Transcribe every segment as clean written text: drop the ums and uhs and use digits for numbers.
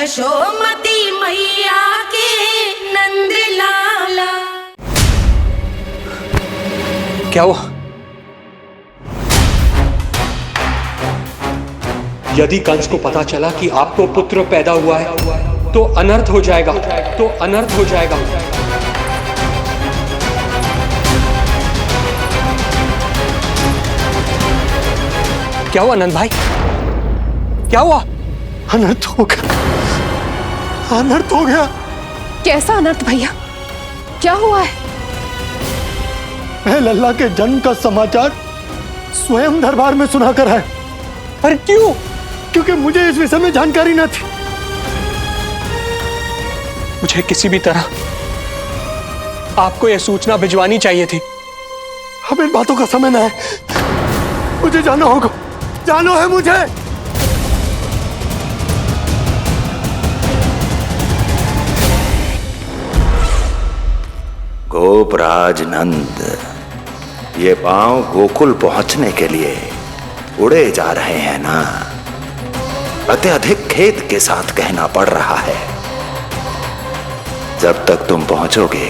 यशोमती मैया के नंद लाला। क्या हुआ? यदि कंस को पता चला कि आपको पुत्र पैदा हुआ है तो अनर्थ हो जाएगा, तो अनर्थ हो जाएगा। क्या हुआ नंद भाई? क्या हुआ? अनर्थ हो गया, अनर्थ हो गया। कैसा अनर्थ भैया? क्या हुआ है? मैं लल्ला के जन्म का समाचार स्वयं दरबार में सुनाकर आया। अरे क्यों? क्योंकि मुझे इस विषय में जानकारी न थी। मुझे किसी भी तरह आपको यह सूचना भिजवानी चाहिए थी। अब इन बातों का समय न है, मुझे जाना होगा, जानो है मुझे। गोपराज नंद, ये पांव गोकुल पहुंचने के लिए उड़े जा रहे हैं ना? अत्यधिक खेद के साथ कहना पड़ रहा है, जब तक तुम पहुंचोगे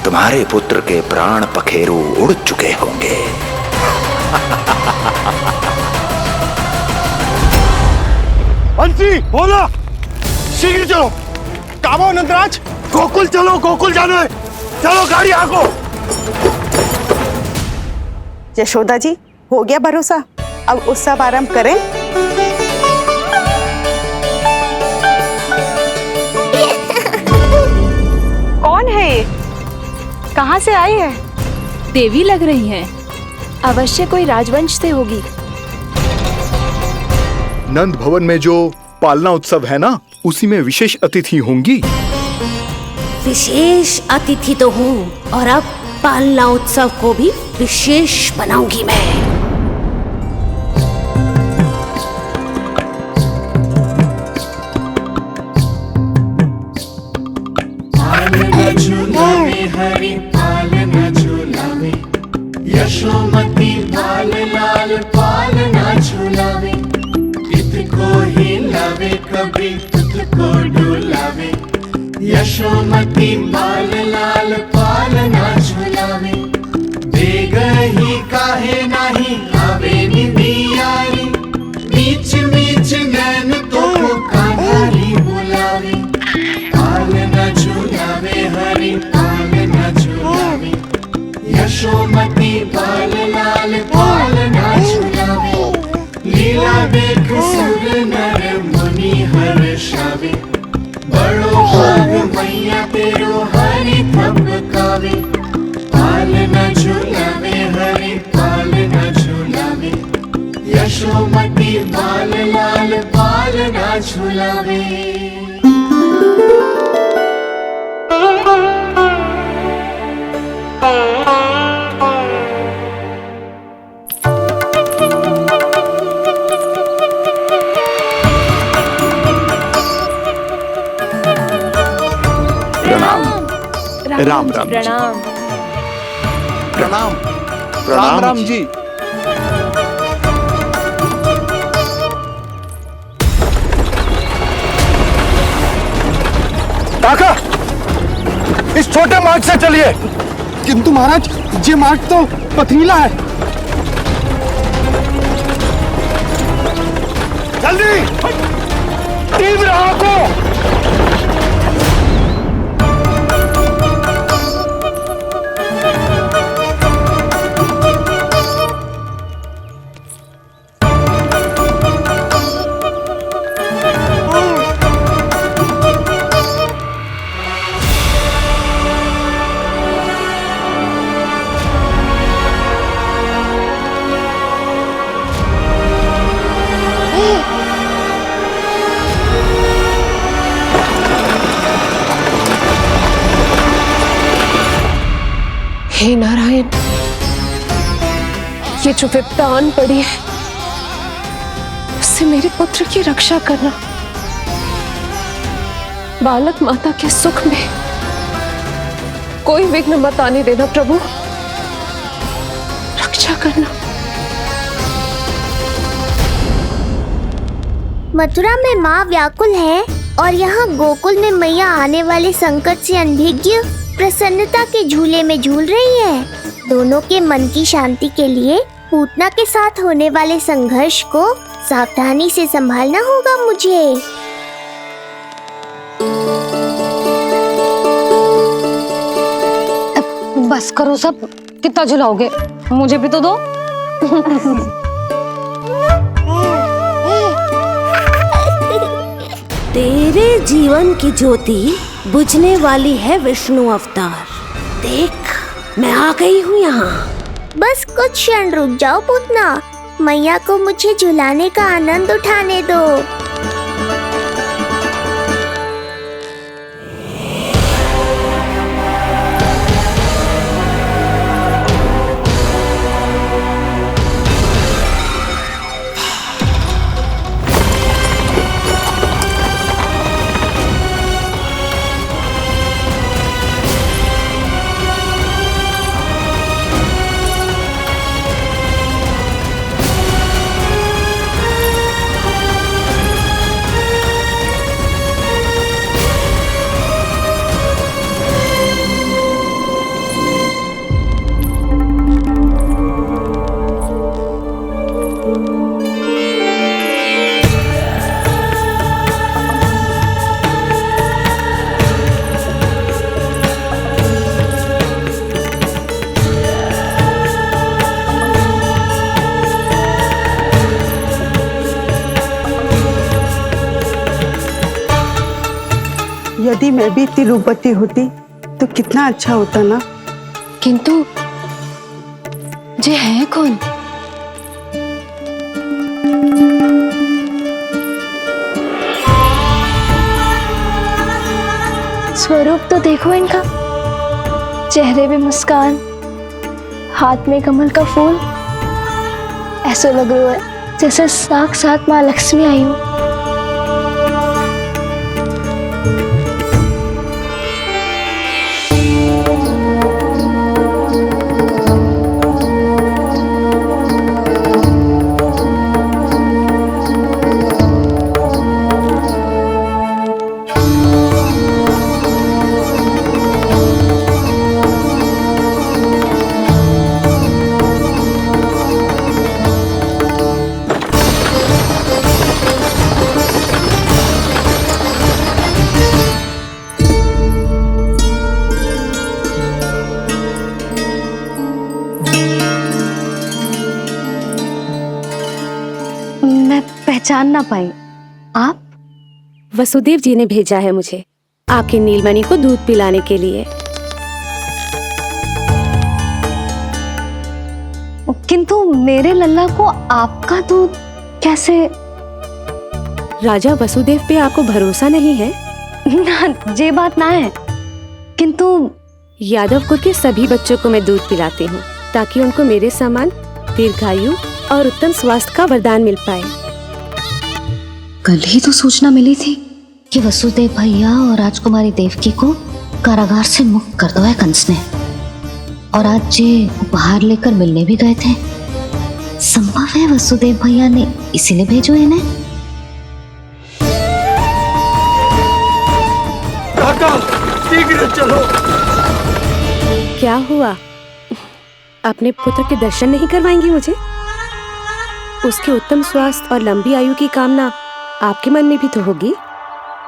तुम्हारे पुत्र के प्राण पखेरु उड़ चुके होंगे। बंसी बोला, शीघ्र चलो। काबो नंदराज, गोकुल चलो, गोकुल जानो है। चलो गाड़ी आगो। यशोदा जी, हो गया भरोसा, अब उत्सव आरंभ करें। कौन है ये? कहाँ से आई है? देवी लग रही हैं। अवश्य कोई राजवंश से होगी। नंद भवन में जो पालना उत्सव है ना, उसी में विशेष अतिथि होंगी। विशेष अतिथि तो हूँ, और अब पालना उत्सव को भी विशेष बनाऊंगी मैं। पालना झूलावे हरि पालना झूलावे, यशोमती लाल लाल पालना झूलावे। इतको हिलावे कभी तुझको डुलावे, यशोमती लाल लाल पालना झूलावे। बेग ही काहे नाही आवे निदियारी, मीच मीच नैन तो कान्हारी बुलावे। पालना झूलावे हरि पालना झूलावे, यशोमती लाल लाल पालना झूलावे। लीला देख सुर नर मुनि हर्षावे, बड़ो भाग मैया तेरो हरि थपकावे। पालना झूलावे हरि पालना झूलावे, यशोमती लाल लाल पालना झूलावे। राम राम प्रणाम। प्रणाम। राम राम जी। काका, इस छोटे मार्ग से चलिए। किंतु महाराज, ये मार्ग तो पथरीला है। जल्दी तीव्र आंखों। हे नारायण, ये जो विपदा आन पड़ी है, उससे मेरे पुत्र की रक्षा करना। बालक माता के सुख में कोई विघ्न मत आने देना प्रभु, रक्षा करना। मथुरा में माँ व्याकुल है और यहाँ गोकुल में मैया आने वाले संकट से अनभिज्ञ प्रसन्नता के झूले में झूल रही है। दोनों के मन की शांति के लिए पूतना के साथ होने वाले संघर्ष को सावधानी से संभालना होगा मुझे। बस करो सब, कितना झुलाओगे, मुझे भी तो दो। तेरे जीवन की ज्योति बुझने वाली है विष्णु अवतार। देख, मैं आ गई हूँ यहाँ। बस कुछ क्षण रुक जाओ पूतना, मैया को मुझे झुलाने का आनंद उठाने दो। यदि मैं भी इतनी रूपवती होती तो कितना अच्छा होता ना। किंतु जे है कौन? स्वरूप तो देखो इनका, चेहरे पे मुस्कान, हाथ में कमल का फूल। ऐसा लग रहा है जैसे साक्षात माँ लक्ष्मी आई हो। पहचान ना पाई। आप? वसुदेव जी ने भेजा है मुझे आपकी नीलमणि को दूध पिलाने के लिए। किंतु मेरे लल्ला को आपका दूध कैसे? राजा वसुदेव पे आपको भरोसा नहीं है? ना, ये बात ना है। किंतु यादव कुल के सभी बच्चों को मैं दूध पिलाती हूँ ताकि उनको मेरे समान दीर्घायु और उत्तम स्वास्थ्य का वरदान मिल पाए। कल ही तो सूचना मिली थी कि वसुदेव भैया और राजकुमारी देवकी को कारागार से मुक्त कर दो है कंस ने, और आज ये उपहार लेकर मिलने भी गए थे। संभव है वसुदेव भैया ने इसीलिए भेजो इन्हें। काका, शीघ्र चलो। क्या हुआ? अपने पुत्र के दर्शन नहीं करवाएंगी मुझे? उसके उत्तम स्वास्थ्य और लंबी आयु की कामना आपके मन में भी तो होगी।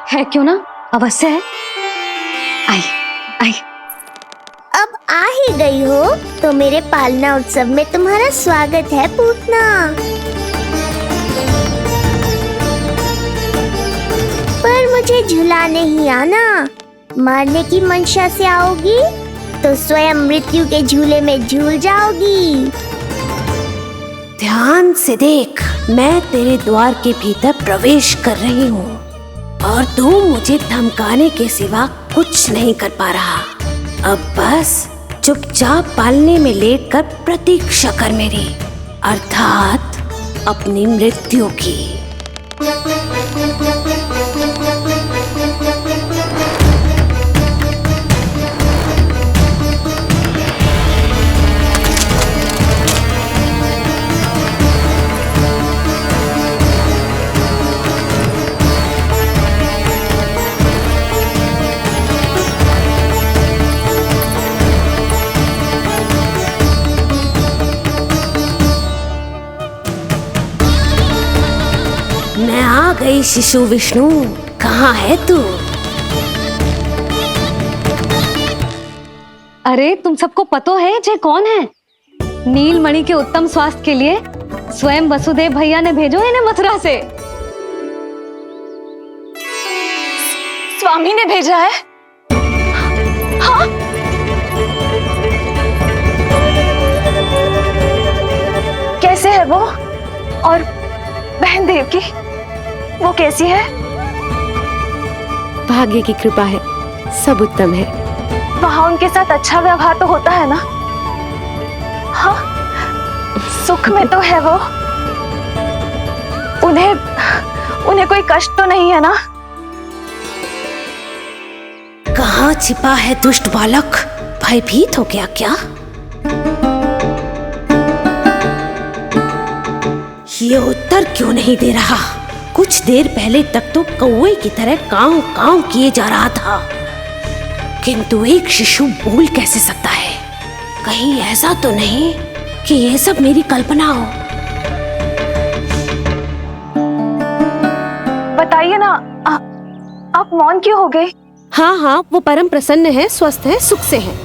है क्यों ना, अवश्य है। आई आई। अब आ ही गई हो तो मेरे पालना उत्सव में तुम्हारा स्वागत है पूतना। पर मुझे झुलाने ही आना, मारने की मंशा से आओगी तो स्वयं मृत्यु के झूले में झूल जाओगी। ध्यान से देख, मैं तेरे द्वार के भीतर प्रवेश कर रही हूँ और तू मुझे धमकाने के सिवा कुछ नहीं कर पा रहा। अब बस चुपचाप पालने में लेटकर प्रतीक्षा कर मेरी, अर्थात अपनी मृत्यु की। गई शिशु विष्णु, कहाँ है तू? अरे तुम सबको पता है जे कौन है? नीलमणि के उत्तम स्वास्थ्य के लिए स्वयं वसुदेव भैया ने भेजो इन्हें मथुरा से। स्वामी ने भेजा है? हाँ? कैसे है वो? और बहन देवकी, वो कैसी है? भाग्य की कृपा है, सब उत्तम है। वहाँ उनके साथ अच्छा व्यवहार तो होता है ना? हाँ, सुख में तो है वो। उन्हें कोई कष्ट तो नहीं है ना? कहाँ छिपा है दुष्ट बालक? भयभीत हो गया क्या? ये उत्तर क्यों नहीं दे रहा? कुछ देर पहले तक तो कौवे की तरह कांव कांव किए जा रहा था, किंतु एक शिशु बोल कैसे सकता है? कहीं ऐसा तो नहीं कि ये सब मेरी कल्पना हो? बताइए ना, आप मौन क्यों हो गए? हाँ हाँ, वो परम प्रसन्न है, स्वस्थ है, सुख से है।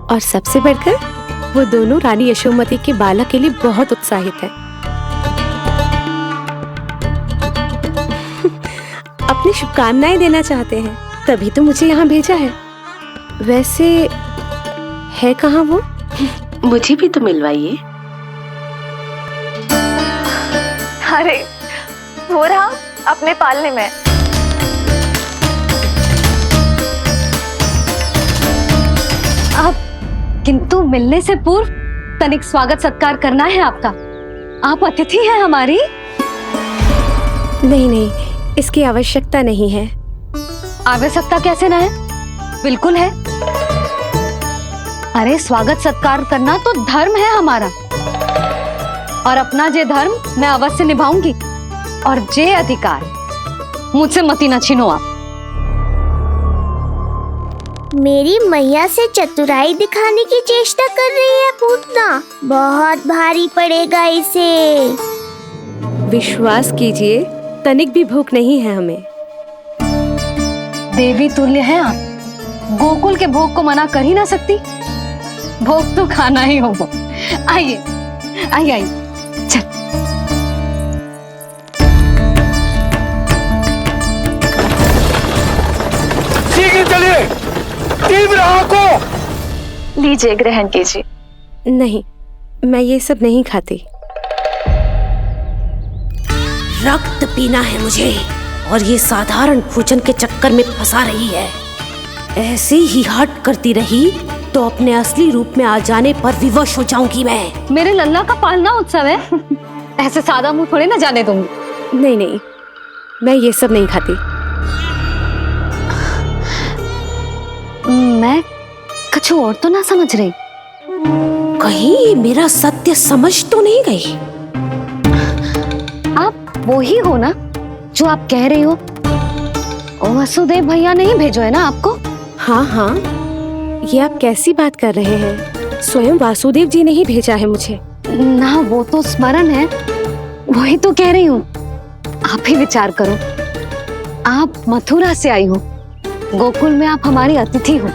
और सबसे बढ़कर वो दोनों रानी यशोमती के बालक के लिए बहुत उत्साहित है। अपनी शुभकामनाएं देना चाहते हैं, तभी तो मुझे यहाँ भेजा है। वैसे है कहाँ वो? मुझे भी तो मिलवाइए। अरे वो रहा अपने पालने में। किंतु मिलने से पूर्व तनिक स्वागत सत्कार करना है आपका। आप अतिथि हैं हमारी। नहीं नहीं, इसकी आवश्यकता नहीं है। आवश्यकता कैसे ना है? बिल्कुल है। अरे स्वागत सत्कार करना तो धर्म है हमारा, और अपना जे धर्म मैं अवश्य निभाऊंगी, और जे अधिकार मुझसे मती न छीनो आप। मेरी मैया से चतुराई दिखाने की चेष्टा कर रही है पूतना। बहुत भारी पड़ेगा इसे। विश्वास कीजिए, तनिक भी भूख नहीं है हमें। देवी तुल्य हैं आप, गोकुल के भोग को मना कर ही ना सकती। भोग तो खाना ही होगा। आइए आइए आइए, चल। शीघ्र चलिए, तीव्र आंखों। लीजिए, ग्रहण कीजिए। नहीं, मैं ये सब नहीं खाती। रक्त पीना है मुझे, और ये साधारण भोजन के चक्कर में फंसा रही है। ऐसे ही हट करती रही तो अपने असली रूप में आ जाने पर विवश हो जाऊंगी मैं। मेरे लल्ला का पालना उत्सव है, ऐसे सादा मुंह थोड़े ना जाने दूंगी। नहीं नहीं, मैं ये सब नहीं खाती। मैं कुछ और तो ना समझ रही। कहीं ये मेरा सत्य समझ तो नहीं गई? आप वो ही हो ना जो आप कह रही हो? वसुदेव भैया ने ही भेजो है ना आपको? हाँ हाँ, ये आप कैसी बात कर रहे हैं? स्वयं वासुदेव जी ने ही भेजा है मुझे। ना वो तो स्मरण है, वही तो कह रही हूँ। आप ही विचार करो, आप मथुरा से आई हो, गोकुल में आप हमारी अतिथि हो,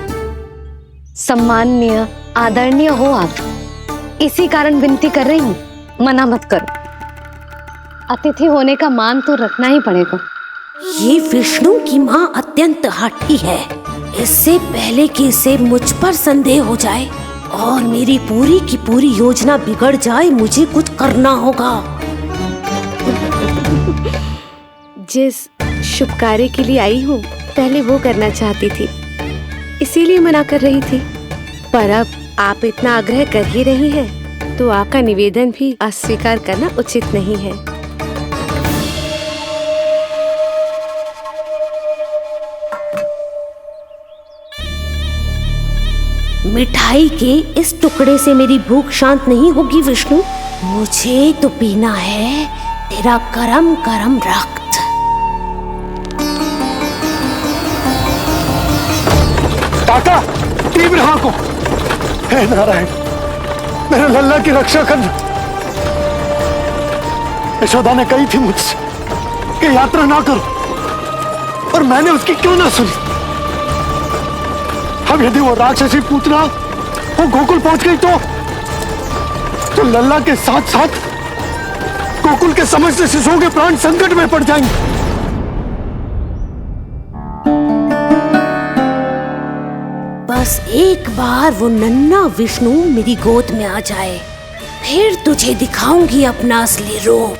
सम्माननीय आदरणीय हो आप। इसी कारण विनती कर रही हूँ, मना मत करो। अतिथि होने का मान तो रखना ही पड़ेगा। ये विष्णु की माँ अत्यंत हठी है। इससे पहले कि इसे मुझ पर संदेह हो जाए और मेरी पूरी की पूरी योजना बिगड़ जाए, मुझे कुछ करना होगा। जिस शुभ कार्य के लिए आई हूँ, पहले वो करना चाहती थी, इसीलिए मना कर रही थी। पर अब आप इतना आग्रह कर ही रही हैं, तो आपका निवेदन भी अस्वीकार करना उचित नहीं है। मिठाई के इस टुकड़े से मेरी भूख शांत नहीं होगी विष्णु। मुझे तो पीना है तेरा करम करम रक्त। काका, तीव्र आंखों। हे नारायण, मेरे लल्ला की रक्षा करना। यशोदा ने कही थी मुझसे कि यात्रा ना करो, और मैंने उसकी क्यों ना सुनी। अब यदि वो राक्षसी पूतना वो गोकुल पहुंच गई तो लल्ला के साथ साथ गोकुल के समस्त शिशुओं के प्राण संकट में पड़ जाएंगे। बस एक बार वो नन्हा विष्णु मेरी गोद में आ जाए, फिर तुझे दिखाऊंगी अपना असली रूप।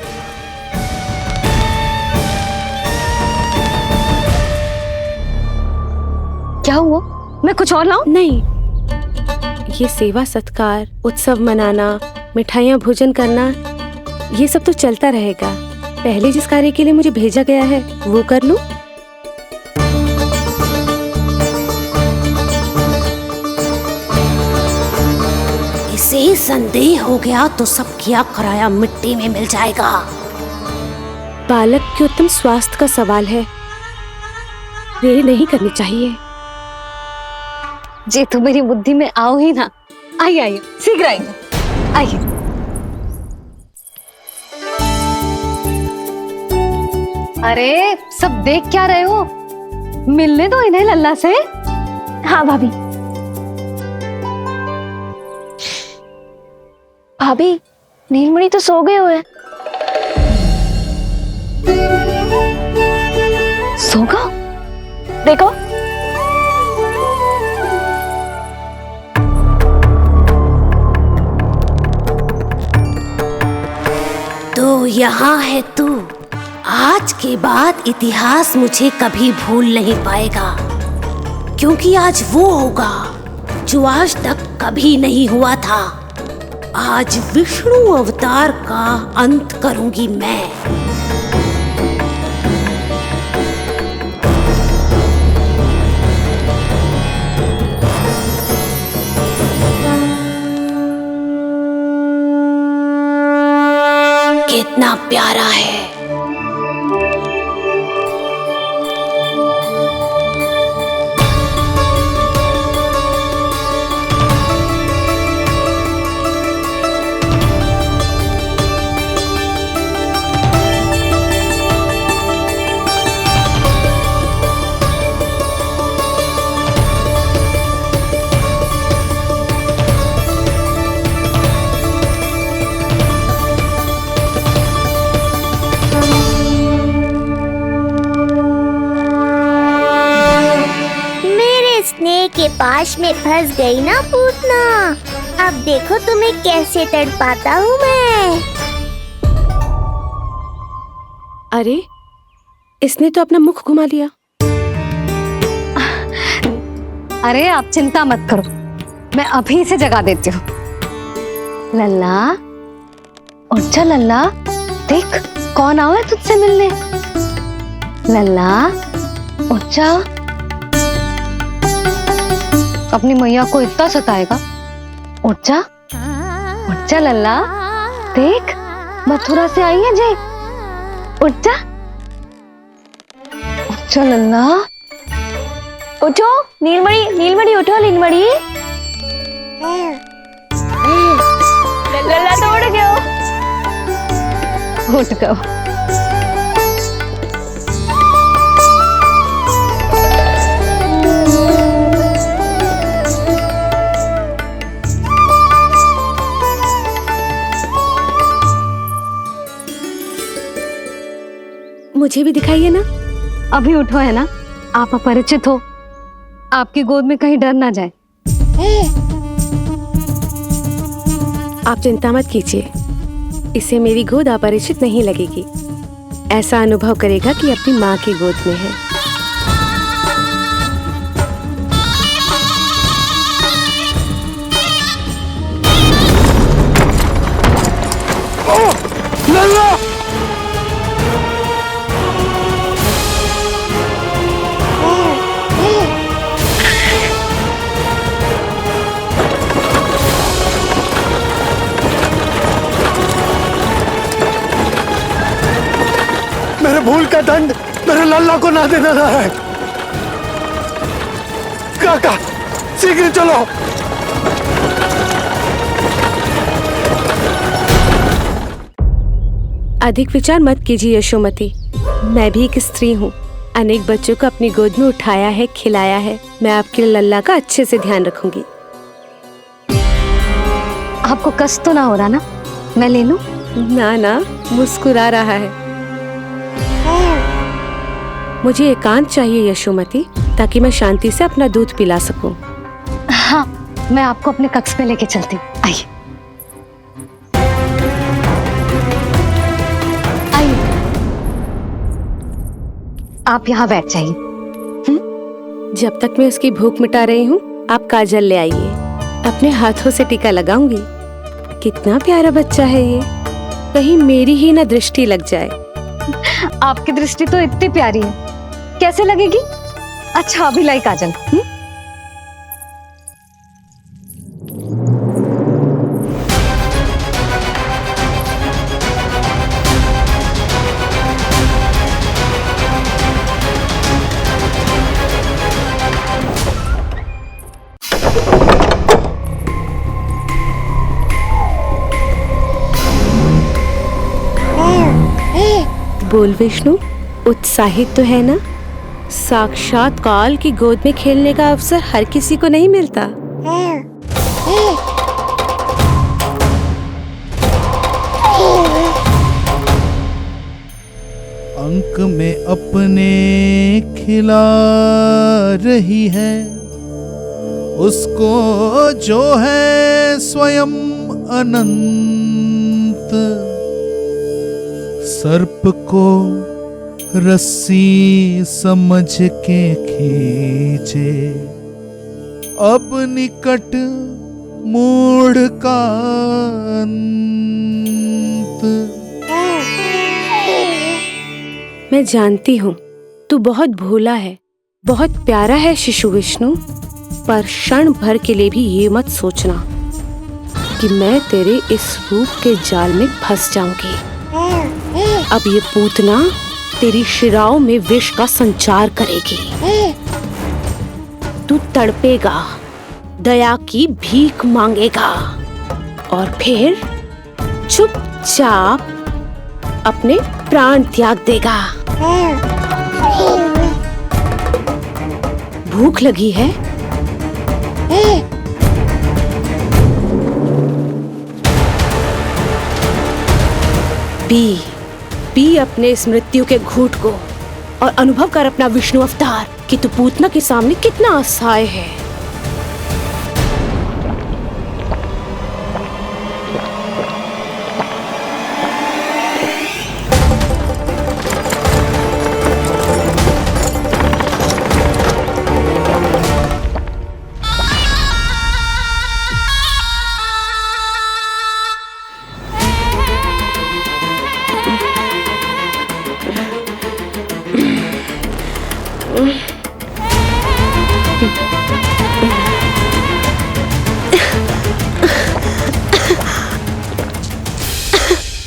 क्या हुआ? मैं कुछ और लाऊं? नहीं, ये सेवा सत्कार, उत्सव मनाना, मिठाइयाँ भोजन करना, ये सब तो चलता रहेगा। पहले जिस कार्य के लिए मुझे भेजा गया है वो कर लूं। इसे संदेह हो गया तो सब किया कराया मिट्टी में मिल जाएगा। बालक के उत्तम स्वास्थ्य का सवाल है, देरी नहीं करनी चाहिए। जे तो मेरी बुद्धि में आओ ही ना। आइए आइए, शीघ्र आइए, आइए। अरे सब देख क्या रहे हो? मिलने दो इन्हें लल्ला से। हाँ भाभी। भाभी, नीलमणि तो सो गए हुए। सो गया? देखो। तो यहाँ है तू। आज के बाद इतिहास मुझे कभी भूल नहीं पाएगा, क्योंकि आज वो होगा जो आज तक कभी नहीं हुआ था। आज विष्णु अवतार का अंत करूंगी मैं। कितना प्यारा है। के पास में फंस गई ना पूतना। अब देखो तुम्हें कैसे तड़पाता हूँ मैं। अरे, इसने तो अपना मुख घुमा लिया। अरे आप चिंता मत करो, मैं अभी इसे जगा देती हूँ। लल्ला, उठ जा लल्ला, देख कौन आया है तुझसे मिलने। लल्ला, उठ जा। अपनी मैया को इतना सताएगा? उठ जा लल्ला, देख मथुरा से आई है जय। उठ जा लल्ला। उठो नीलमणि, नीलमणि उठो नीलमणि। लल्ला तो उठ गयो। उठ गयो। मुझे भी दिखाइए ना। अभी उठो है ना, आप अपरिचित हो, आपकी गोद में कहीं डर ना जाए। आप चिंता मत कीजिए, इसे मेरी गोद अपरिचित नहीं लगेगी। ऐसा अनुभव करेगा कि अपनी माँ की गोद में है। लल्ला! मेरे भूल का दंड मेरे लल्ला को ना देना रहा है। काका, शीघ्र चलो। अधिक विचार मत कीजिए यशोमती। मैं भी एक स्त्री हूँ, अनेक बच्चों को अपनी गोद में उठाया है, खिलाया है। मैं आपके लल्ला का अच्छे से ध्यान रखूंगी। आपको कष्ट तो ना हो रहा ना? मैं ले लूं? ना ना, मुस्कुरा रहा है। मुझे एकांत चाहिए यशोमती, ताकि मैं शांति से अपना दूध पिला सकूं। हाँ, मैं आपको अपने कक्ष में लेके चलती हूँ। आइए आइए, आप यहाँ बैठ जाइए। जब तक मैं उसकी भूख मिटा रही हूँ, आप काजल ले आइए। अपने हाथों से टीका लगाऊंगी। कितना प्यारा बच्चा है ये, कहीं मेरी ही ना दृष्टि लग जाए। आपकी दृष्टि तो इतनी प्यारी है, कैसे लगेगी? अच्छा अभी लाई काजल। बोल विष्णु, उत्साहित तो है ना? साक्षात काल की गोद में खेलने का अवसर हर किसी को नहीं मिलता। अंक में अपने खिला रही है, उसको जो है स्वयं अनंत। सर्प को रस्सी समझ के खींचे, अब निकट मूढ़ का अंत। मैं जानती हूँ तू बहुत भोला है, बहुत प्यारा है शिशु विष्णु, पर क्षण भर के लिए भी ये मत सोचना कि मैं तेरे इस रूप के जाल में फंस जाऊंगी। अब ये पूतना तेरी शिराओं में विष का संचार करेगी। तू तड़पेगा, दया की भीख मांगेगा और फिर चुपचाप अपने प्राण त्याग देगा। भूख लगी है? पी अपने इस मृत्यु के घूंट को और अनुभव कर अपना विष्णु अवतार कि तू पूतना के सामने कितना असहाय है।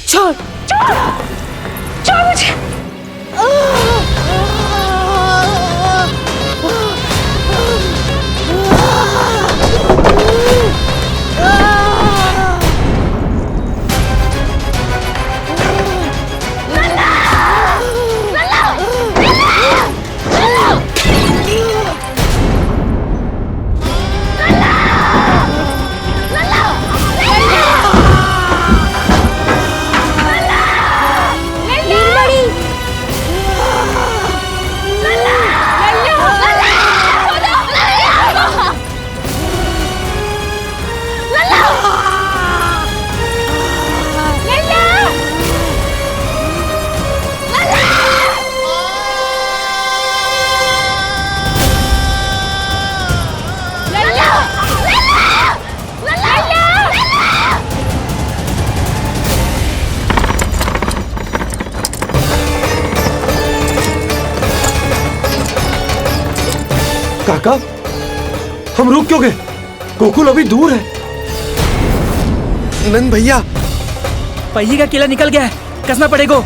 छोड़ मुझे। काका, हम रुक क्यों गए? गोकुल अभी दूर है। नंद भैया, पहिए का किला निकल गया है, कसना पड़ेगा।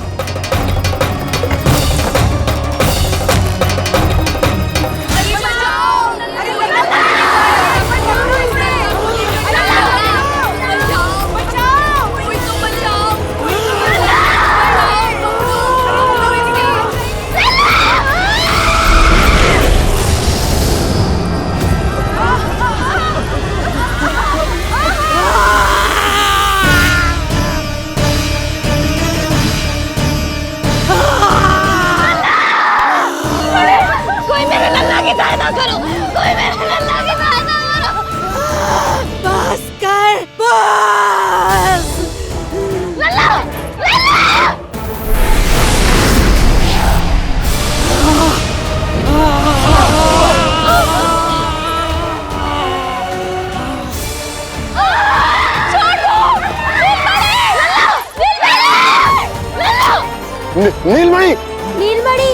नीलमणि नीलमणि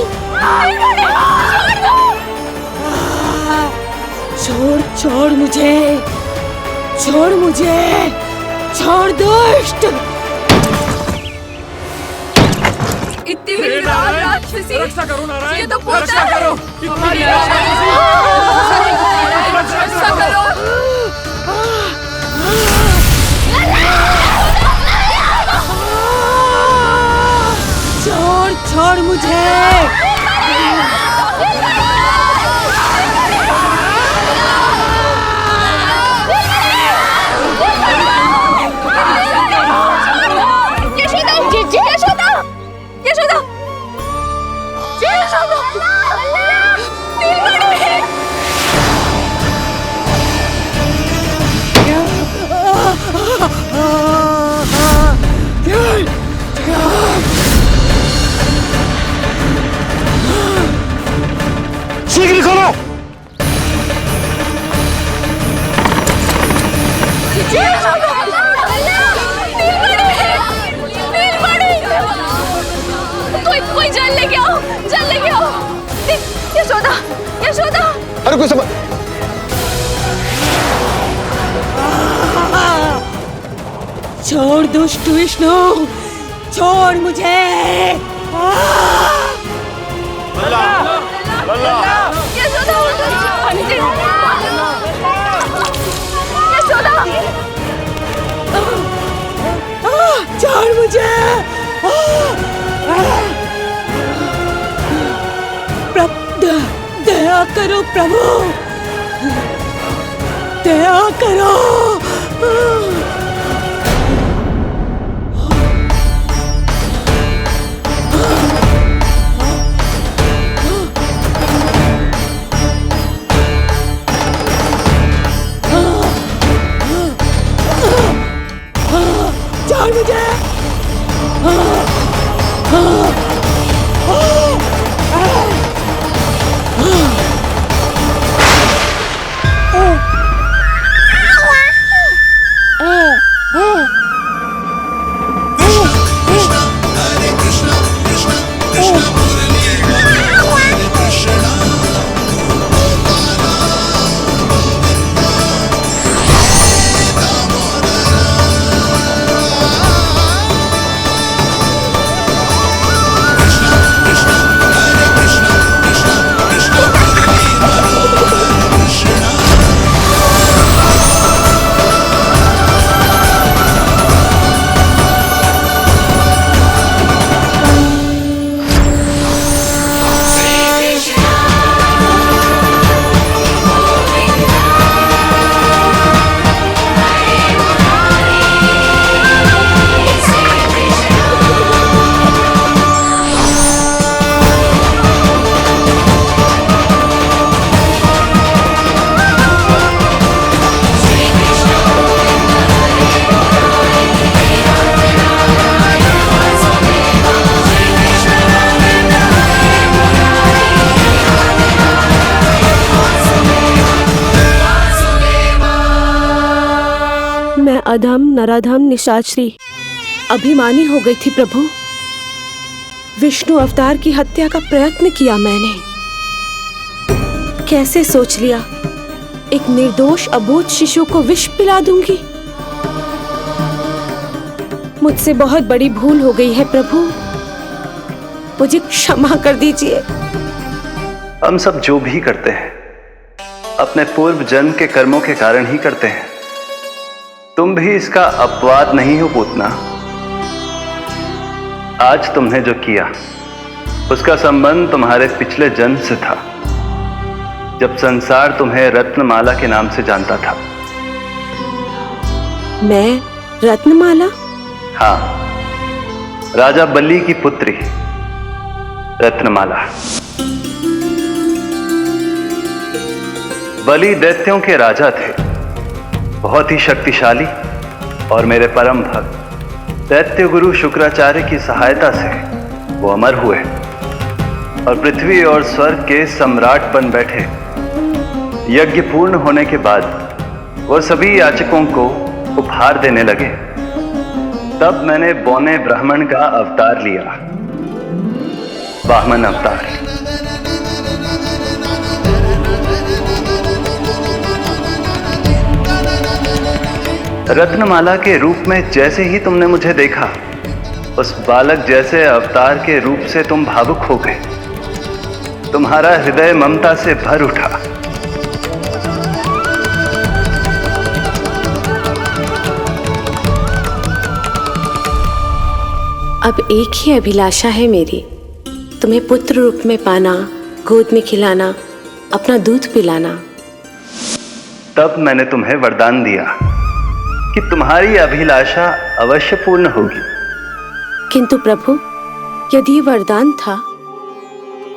छोड़ छोड़ मुझे, छोड़ मुझे, छोड़ दुष्ट। इतनी बड़ी राक्षसी, रक्षा करो नारायण, ये तो रक्षा करो, रक्षा करो। छोड़ छोड़ मुझे। शीघ्र करो। कोई जल लेके आओ, जल लेके आओ। यशोदा, यशोदा। अरे कोई समझ। छोड़ दुष्ट विष्णु, छोड़ मुझे। छोड़ मुझे। दया करो प्रभु, दया करो। छोड़ मुझे। अधम नराधम निशाचरी अभिमानी हो गई थी प्रभु। विष्णु अवतार की हत्या का प्रयत्न किया मैंने। कैसे सोच लिया एक निर्दोष अबोध शिशु को विष पिला दूंगी। मुझसे बहुत बड़ी भूल हो गई है प्रभु, मुझे क्षमा कर दीजिए। हम सब जो भी करते हैं अपने पूर्व जन्म के कर्मों के कारण ही करते हैं। तुम भी इसका अपवाद नहीं हो पूतना। आज तुमने जो किया उसका संबंध तुम्हारे पिछले जन्म से था, जब संसार तुम्हें रत्नमाला के नाम से जानता था। मैं रत्नमाला? हाँ, राजा बलि की पुत्री रत्नमाला। बलि दैत्यों के राजा थे, बहुत ही शक्तिशाली, और मेरे परम भक्त दैत्य गुरु शुक्राचार्य की सहायता से वो अमर हुए और पृथ्वी और स्वर्ग के सम्राट बन बैठे। यज्ञ पूर्ण होने के बाद वो सभी याचकों को उपहार देने लगे। तब मैंने बौने ब्राह्मण का अवतार लिया वामन अवतार। रत्नमाला के रूप में जैसे ही तुमने मुझे देखा, उस बालक जैसे अवतार के रूप से तुम भावुक हो गए। तुम्हारा हृदय ममता से भर उठा। अब एक ही अभिलाषा है मेरी, तुम्हें पुत्र रूप में पाना, गोद में खिलाना, अपना दूध पिलाना। तब मैंने तुम्हें वरदान दिया कि तुम्हारी अभिलाषा अवश्य पूर्ण होगी। किंतु प्रभु, यदि ये वरदान था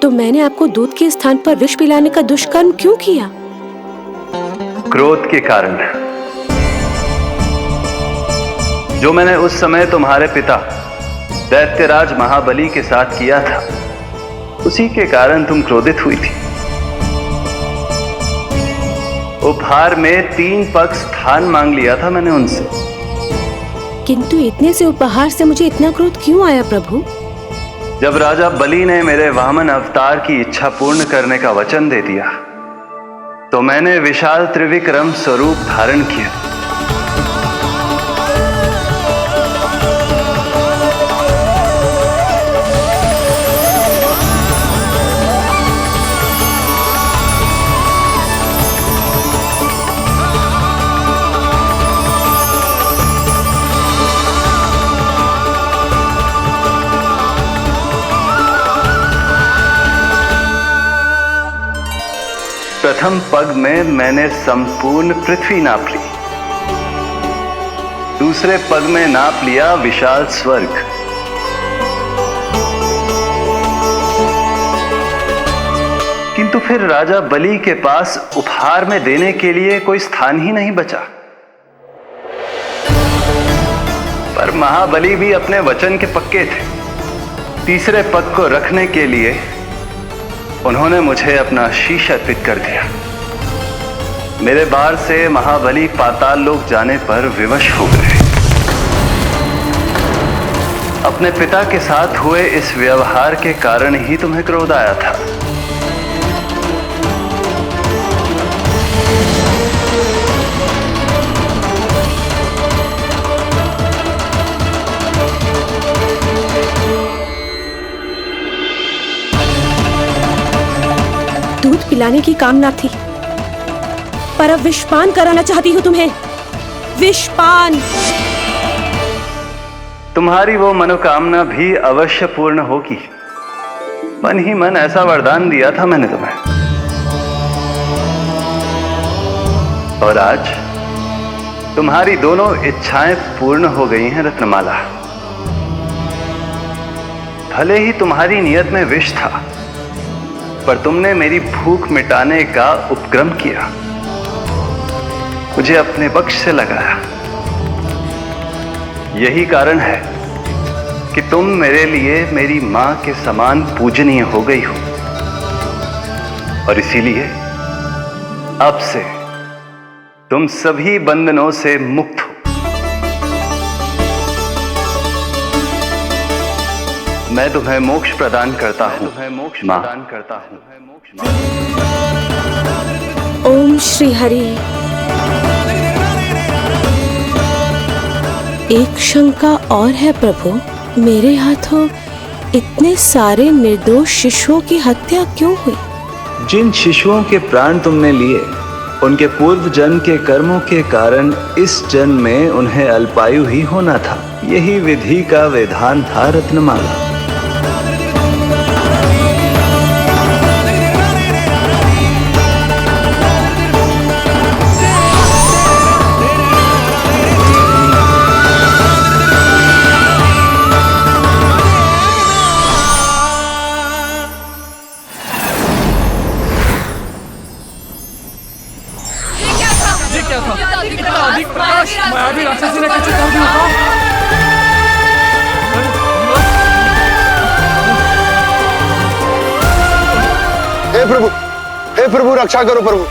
तो मैंने आपको दूध के स्थान पर विष पिलाने का दुष्कर्म क्यों किया? क्रोध के कारण, जो मैंने उस समय तुम्हारे पिता दैत्यराज महाबली के साथ किया था, उसी के कारण तुम क्रोधित हुई थी। उपहार में 3 पग स्थान मांग लिया था मैंने उनसे। किंतु इतने से उपहार से मुझे इतना क्रोध क्यों आया प्रभु? जब राजा बलि ने मेरे वामन अवतार की इच्छा पूर्ण करने का वचन दे दिया, तो मैंने विशाल त्रिविक्रम स्वरूप धारण किया। प्रथम पग में मैंने संपूर्ण पृथ्वी नाप ली, दूसरे पग में नाप लिया विशाल स्वर्ग, किंतु फिर राजा बलि के पास उपहार में देने के लिए कोई स्थान ही नहीं बचा। पर महाबली भी अपने वचन के पक्के थे। तीसरे पग को रखने के लिए उन्होंने मुझे अपना शीश अर्पित कर दिया। मेरे बार से महाबली पाताल लोक जाने पर विवश हो गए। अपने पिता के साथ हुए इस व्यवहार के कारण ही तुम्हें क्रोध आया था। दूध पिलाने की कामना थी, पर अब विषपान कराना चाहती हूँ तुम्हें। विषपान। तुम्हारी वो मनोकामना भी अवश्य पूर्ण होगी। मन ही मन ऐसा वरदान दिया था मैंने तुम्हें। और आज तुम्हारी दोनों इच्छाएं पूर्ण हो गई हैं रत्नमाला। भले ही तुम्हारी नियत में विष था, पर तुमने मेरी भूख मिटाने का उपक्रम किया, मुझे अपने पक्ष से लगाया। यही कारण है कि तुम मेरे लिए मेरी मां के समान पूजनीय हो गई हो। और इसीलिए अब से तुम सभी बंधनों से मुक्त हो। मैं तुम्हें मोक्ष प्रदान करता हूं, मां। ओम श्री हरि। एक शंका और है प्रभु, मेरे हाथों इतने सारे निर्दोष शिशुओं की हत्या क्यों हुई? जिन शिशुओं के प्राण तुमने लिए, उनके पूर्व जन्म के कर्मों के कारण इस जन्म में उन्हें अल्पायु ही होना था। यही विधि का विधान था रत्नमाला। हे प्रभु रक्षा करो प्रभु।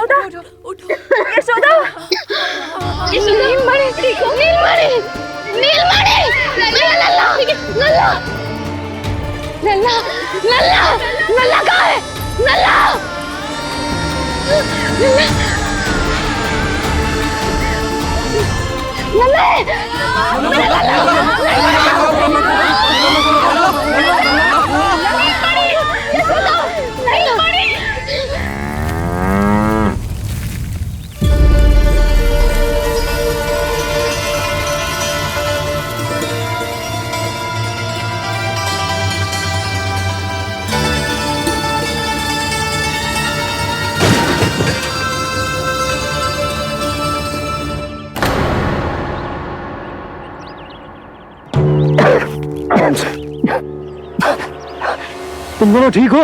यशोदा यशोदा यशोदा नीलमणि नीलमणि नीलमणि लल्ला लल्ला लल्ला लल्ला लल्ला कहाँ है लल्ला तुम दोनों ठीक हो?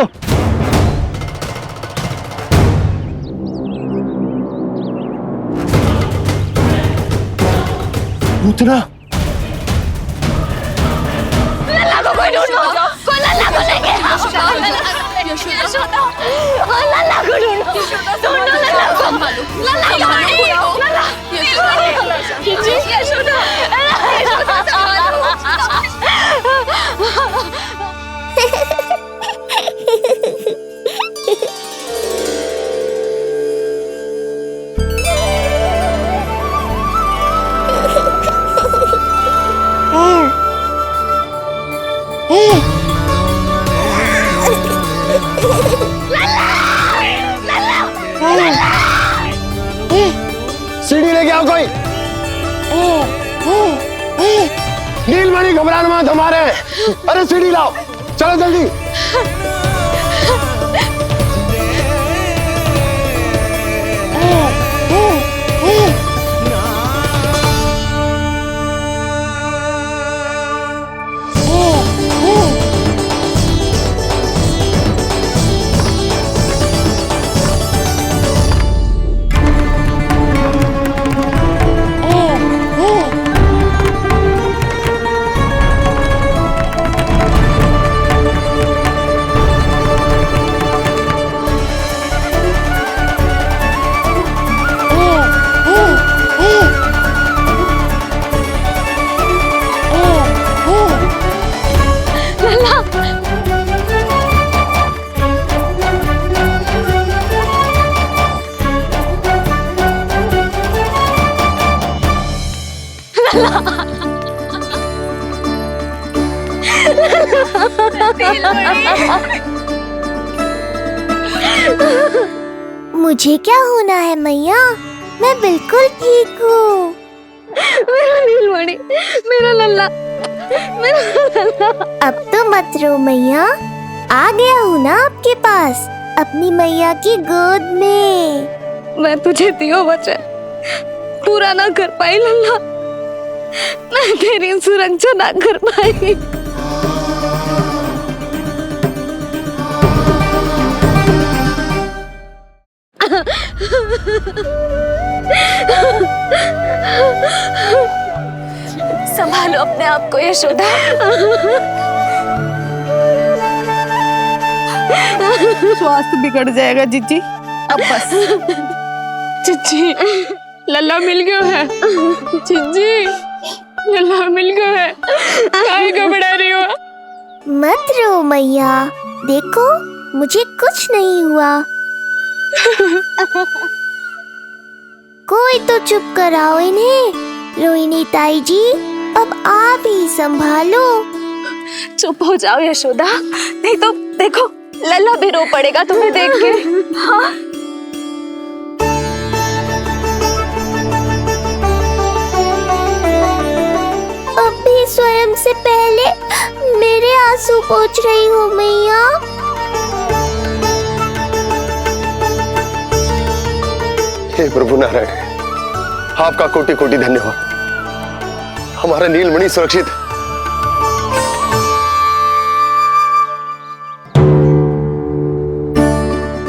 पूतना लल्ला को कोई ढूंढो कोई लल्ला को लेके आओ यशोदा लल्ला को ढूंढो ढूंढो लल्ला को लल्ला यशोदा सीढ़ी लेके आओ कोई। नीलमणि घबराना मत, हमारे। अरे सीढ़ी लाओ, चलो जल्दी। मुझे क्या होना है मैया, मैं बिल्कुल ठीक हूँ। मेरा नीलमणि, मेरा लल्ला, मेरा लल्ला। अब तो मत रो मैया, आ गया हूँ ना आपके पास, अपनी मैया की गोद में। मैं तुझे दियो वचन पूरा ना कर पाई लल्ला, मैं तेरी सुरक्षा ना कर पाई। संभालो अपने आप को यशोदा। स्वास्थ्य बिगड़ जाएगा जीजी, अब बस। चिच्ची, लल्ला मिल गया है। चिच्ची, लल्ला मिल गया है। काहे घबरा रही हो? मत रो मैया, देखो मुझे कुछ नहीं हुआ। कोई तो चुप कराओ इन्हें। रोहिणी ताई जी, अब आप ही संभालो। चुप हो जाओ यशोदा, नहीं तो देखो लल्ला भी रो पड़ेगा तुम्हें देख के। हाँ? अब भी स्वयं से पहले मेरे आंसू पोंछ रही हो मैया। हे प्रभु नारायण, आपका कोटि कोटि धन्यवाद। हमारा नीलमणि सुरक्षित है।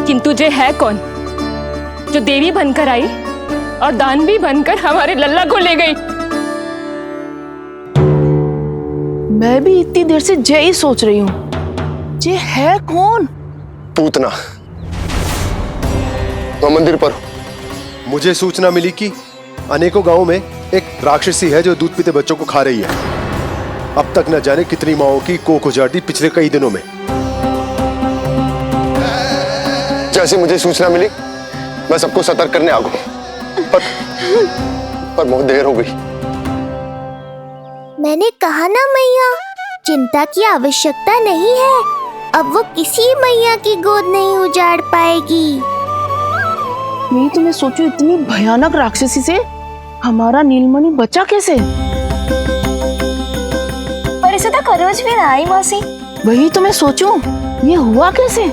किंतु जे है कौन जो देवी बनकर आई और दानवी बनकर हमारे लल्ला को ले गई? मैं भी इतनी देर से जय ही सोच रही हूँ, जे है कौन? पूतना, तो मंदिर पर मुझे सूचना मिली कि अनेकों गांवों में एक राक्षसी है जो दूध पीते बच्चों को खा रही है। अब तक न जाने कितनी माओं की कोख उजाड़ दी पिछले कई दिनों में। जैसे मुझे सूचना मिली मैं सबको सतर्क करने आ गया, पर बहुत देर हो गई। मैंने कहा ना मैया, चिंता की आवश्यकता नहीं है। अब वो किसी मैया की गोद नहीं उजाड़ पाएगी। मैं तो मैं सोचू इतनी भयानक राक्षसी से हमारा नीलमणि बचा कैसे? पर इसे तो करोज भी ना आई मौसी। वही तो मैं सोचूं, ये हुआ कैसे?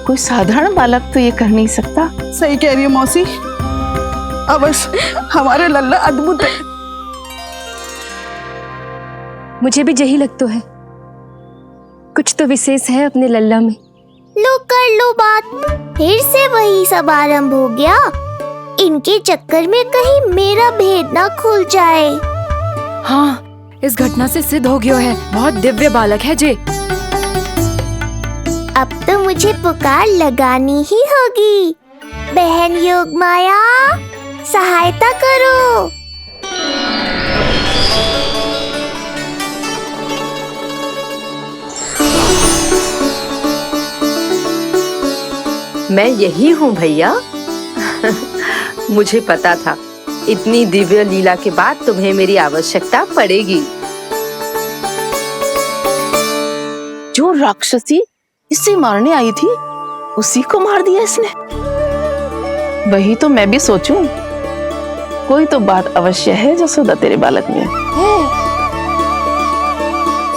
कोई साधारण बालक तो ये कर नहीं सकता। सही कह रही है मौसी, अवश्य हमारे लल्ला अद्भुत है। मुझे भी यही लगता है, कुछ तो विशेष है अपने लल्ला में। लो कर लो बात, फिर से वही सब आरंभ हो गया। इनके चक्कर में कहीं मेरा भेद ना खुल जाए। हाँ, इस घटना से सिद्ध हो गया है, बहुत दिव्य बालक है जे। अब तो मुझे पुकार लगानी ही होगी। बहन योगमाया, सहायता करो। मैं यही हूँ भैया। मुझे पता था इतनी दिव्य लीला के बाद तुम्हें मेरी आवश्यकता पड़ेगी। जो राक्षसी इसे मारने आई थी उसी को मार दिया इसने। वही तो मैं भी सोचूं, कोई तो बात अवश्य है जसोदा तेरे बालक में।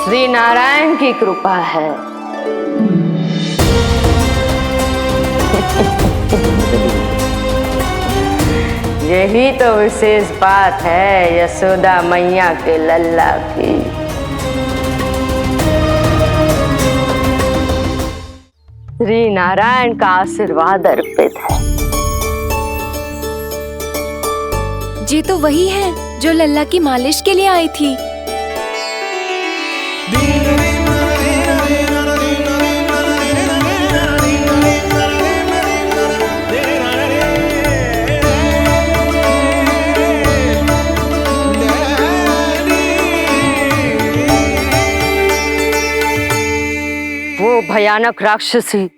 श्री नारायण की कृपा है। यही तो विशेष बात है यशोदा मैया के लल्ला की। श्री नारायण का आशीर्वाद अर्पित है। जी तो वही है जो लल्ला की मालिश के लिए आई थी। वो भयानक राक्षसी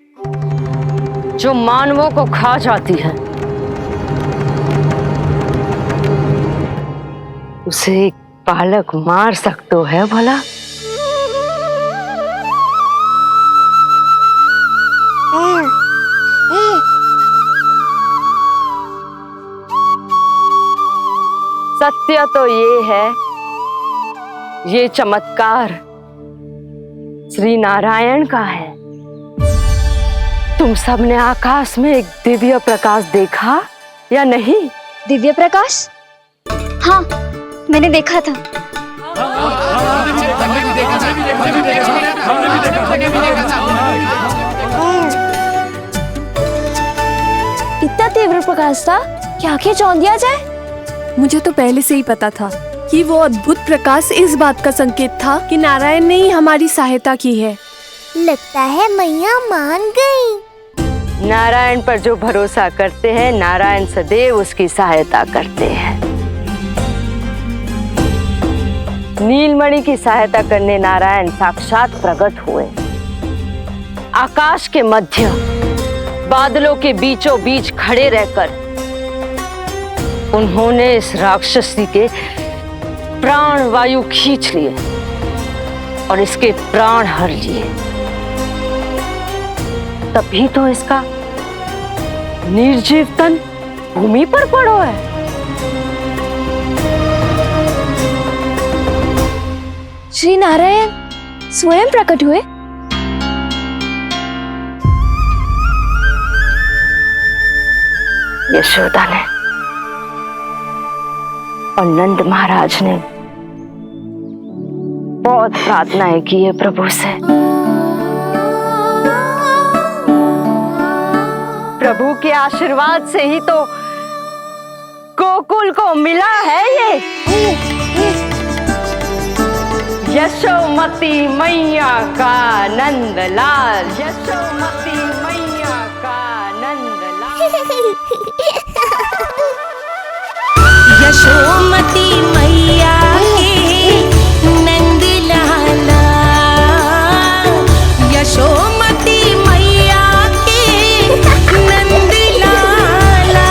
जो मानवों को खा जाती है, उसे एक बालक मार सकते है भला? सत्य तो ये है, ये चमत्कार श्री नारायण का है। तुम सबने आकाश में एक दिव्य प्रकाश देखा या नहीं? दिव्य प्रकाश? हाँ, मैंने देखा था। इतना तीव्र प्रकाश था कि आंखें चौंधिया जाए। मुझे तो पहले से ही पता था कि वो अद्भुत प्रकाश इस बात का संकेत था कि नारायण ने ही हमारी सहायता की है। लगता है मैया मान गई। नारायण पर जो भरोसा करते हैं, नारायण सदैव उसकी सहायता करते हैं। नीलमणि की सहायता करने नारायण साक्षात प्रकट हुए। आकाश के मध्य बादलों के बीचों बीच खड़े रहकर उन्होंने इस राक्षसी के प्राण वायु खींच लिए और इसके प्राण हर लिए। तभी तो इसका निर्जीव तन भूमि पर पड़ो है। श्री नारायण स्वयं प्रकट हुए। यशोदा ने और नंद महाराज ने बहुत प्रार्थनाएं की है प्रभु से। प्रभु के आशीर्वाद से ही तो गोकुल को मिला है ये। यशोमती मैया का नंदलाल, यशोमती मैया का नंदलाल। यशोमती मैया के नंद लाला, यशोमती मैया के नंद लाला,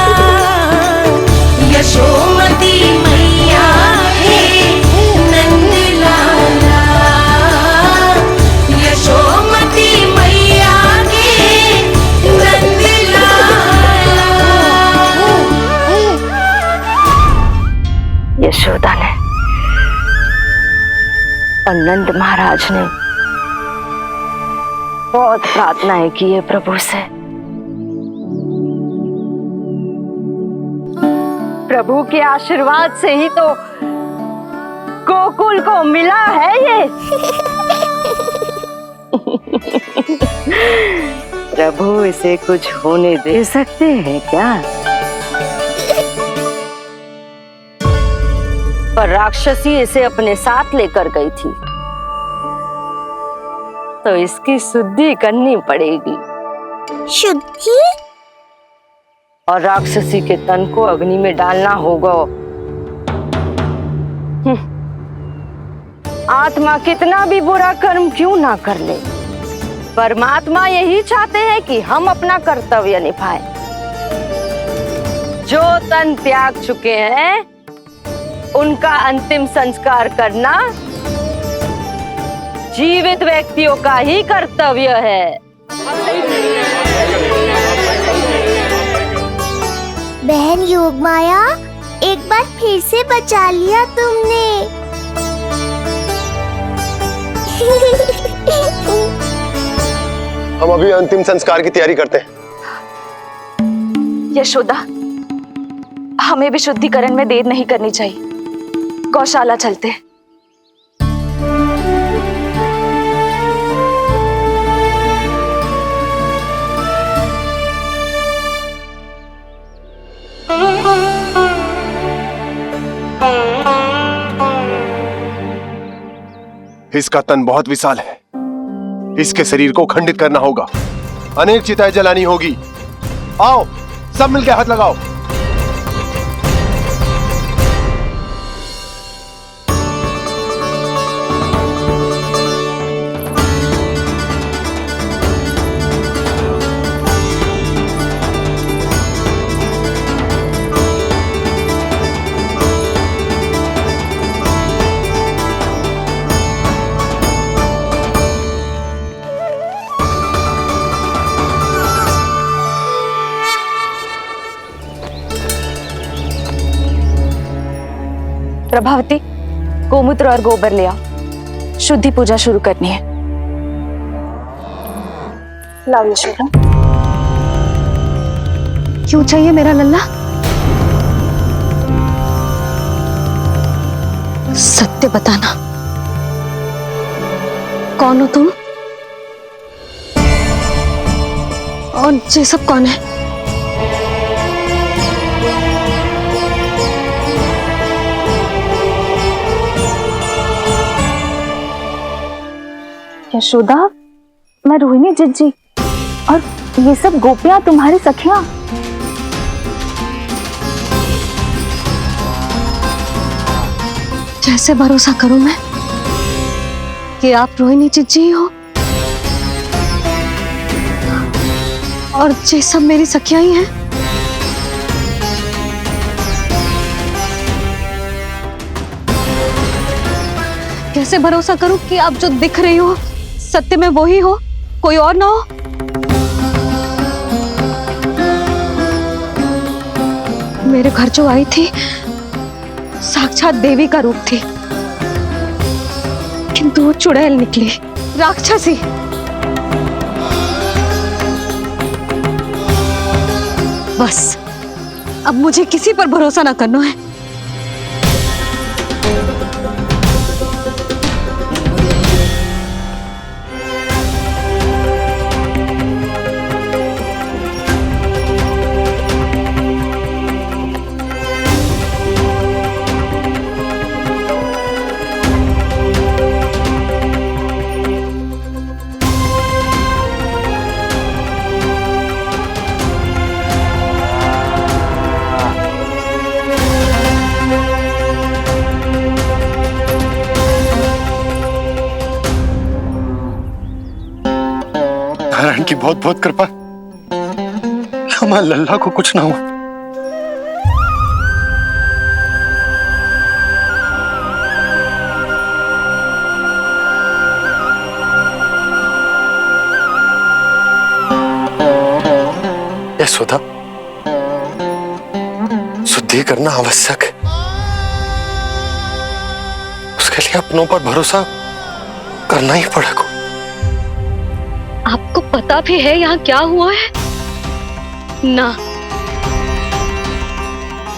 यशोमती मैया के नंद लाला, यशोमती मैया के नंद लाला। यशोदा ने और नंद महाराज ने बहुत प्रार्थनाएं की है प्रभु से। प्रभु के आशीर्वाद से ही तो गोकुल को मिला है ये। प्रभु इसे कुछ होने दे सकते हैं क्या? पर राक्षसी इसे अपने साथ लेकर गई थी, तो इसकी शुद्धि करनी पड़ेगी। शुद्धि? और राक्षसी के तन को अग्नि में डालना होगा। आत्मा कितना भी बुरा कर्म क्यों ना कर ले, परमात्मा यही चाहते हैं कि हम अपना कर्तव्य निभाएं। जो तन त्याग चुके हैं उनका अंतिम संस्कार करना जीवित व्यक्तियों का ही कर्तव्य है। बहन योगमाया, एक बार फिर से बचा लिया तुमने। हम अभी अंतिम संस्कार की तैयारी करते हैं। यशोदा, हमें भी शुद्धिकरण में देर नहीं करनी चाहिए। गौशाला चलते हैं। इसका तन बहुत विशाल है, इसके शरीर को खंडित करना होगा, अनेक चिताएं जलानी होगी। आओ सब मिलकर हाथ लगाओ। प्रभावती, गोमूत्र और गोबर ले आओ, शुद्धि पूजा शुरू करनी है। लाओ यशोदा। क्यों चाहिए मेरा लल्ला? सत्य बताना, कौन हो तुम और ये सब कौन है? यशोदा, मैं रोहिणी जिज्जी और ये सब गोपियां तुम्हारी सखियां। कैसे भरोसा करूं मैं कि आप रोहिणी जिज्जी ही हो और ये सब मेरी सखियां ही हैं? कैसे भरोसा करूं कि आप जो दिख रही हो सत्य में वो ही हो, कोई और ना हो? मेरे घर जो आई थी साक्षात देवी का रूप थी, किंतु वो चुड़ैल निकली, राक्षसी। बस अब मुझे किसी पर भरोसा ना करना है। बहुत बहुत कृपा कि हमारे लल्ला को कुछ ना हो। यशोदा, शुद्धि करना आवश्यक है, उसके लिए अपनों पर भरोसा करना ही पड़ेगा। आपको पता भी है यहाँ क्या हुआ है ना?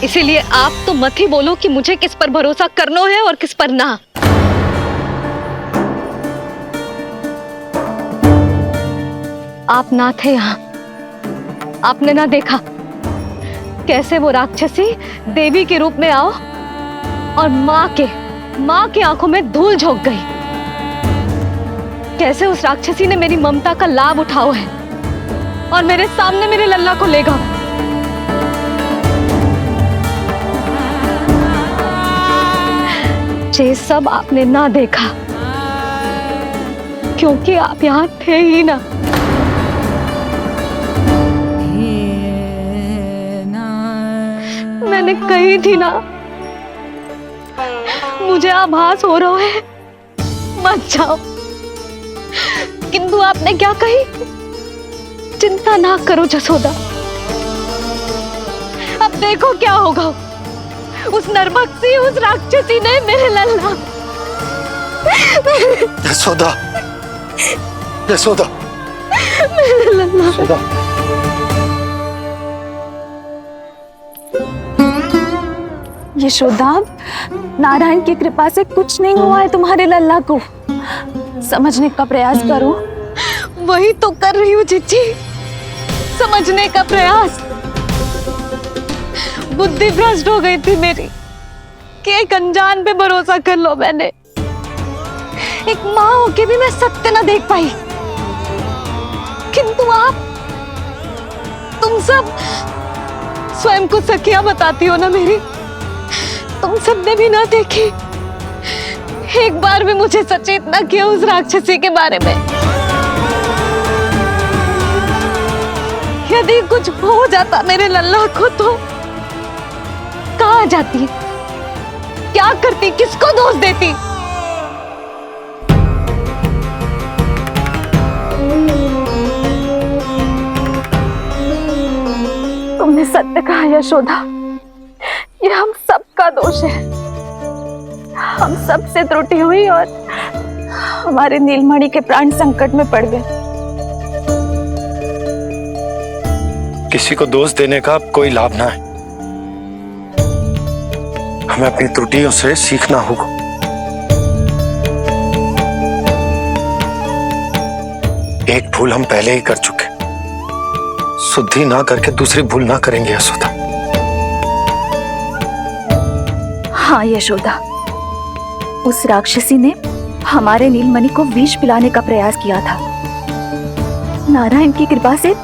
इसीलिए आप तो मत ही बोलो कि मुझे किस पर भरोसा करना है और किस पर ना। आप ना थे यहाँ, आपने ना देखा कैसे वो राक्षसी देवी के रूप में आओ और माँ के आंखों में धूल झोंक गई। कैसे उस राक्षसी ने मेरी ममता का लाभ उठाओ है और मेरे सामने मेरे लल्ला को ले गया। ये सब आपने ना देखा क्योंकि आप यहाँ थे ही ना। मैंने कही थी ना, मुझे आभास हो रहा है, मत जाओ। किंतु आपने क्या कही? चिंता ना करो जसोदा, अब देखो क्या होगा। उस नरभक्षी, उस राक्षसी ने मेरे लल्ला। यशोदा, यशोदा, मेरे लल्ला। यशोदा। यशोदा, नारायण की कृपा से कुछ नहीं हुआ है तुम्हारे लल्ला को। समझने का प्रयास करो। वही तो कर रही हूँ चिच्ची, समझने का प्रयास। बुद्धि भ्रष्ट हो गई थी मेरी कि एक अनजान पे भरोसा कर लो मैंने। एक माँ होके भी मैं सत्य न देख पाई। किंतु आप, तुम सब स्वयं को सखिया बताती हो ना मेरी, तुम सबने भी ना देखी, एक बार भी मुझे सचेत ना किया उस राक्षसी के बारे में। यदि कुछ हो जाता मेरे लल्ला को तो कहाँ जाती, क्या करती, किसको दोष देती? तुमने सत्य कहा यशोदा, ये हम सबका दोष है। हम सब से त्रुटि हुई और हमारे नीलमणि के प्राण संकट में पड़ गए। किसी को दोष देने का कोई लाभ ना है, हमें अपनी त्रुटियों से सीखना होगा। एक भूल हम पहले ही कर चुके, शुद्धि ना करके दूसरी भूल ना करेंगे यशोदा। हाँ यशोदा, उस राक्षसी ने हमारे नीलमणि को विष पिलाने का प्रयास किया था। नारायण की कृपा से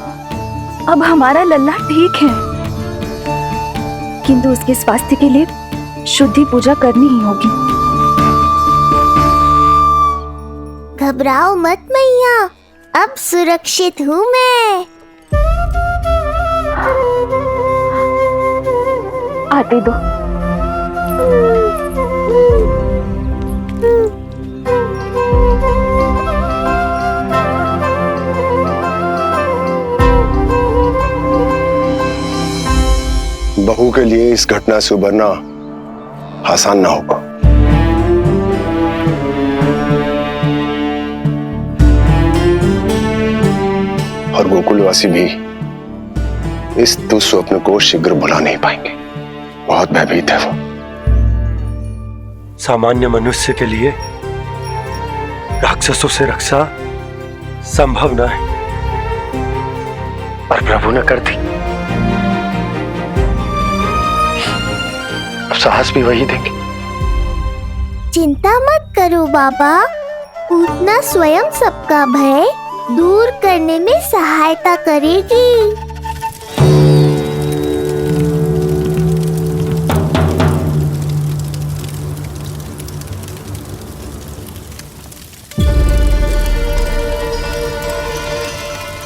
अब हमारा लल्ला ठीक है, किंतु उसके स्वास्थ्य के लिए शुद्धि पूजा करनी ही होगी। घबराओ मत मैया, अब सुरक्षित हूँ मैं। आते दो। बहू के लिए इस घटना से उबरना आसान ना होगा। और गोकुलवासी भी इस दुस्वप्न को शीघ्र भुला नहीं पाएंगे। बहुत भयभीत है वो। सामान्य मनुष्य के लिए राक्षसों से रक्षा संभव न है, पर प्रभु ने कर दी। साहस भी वही देंगे। चिंता मत करो बाबा, पूतना स्वयं सबका भय दूर करने में सहायता करेगी।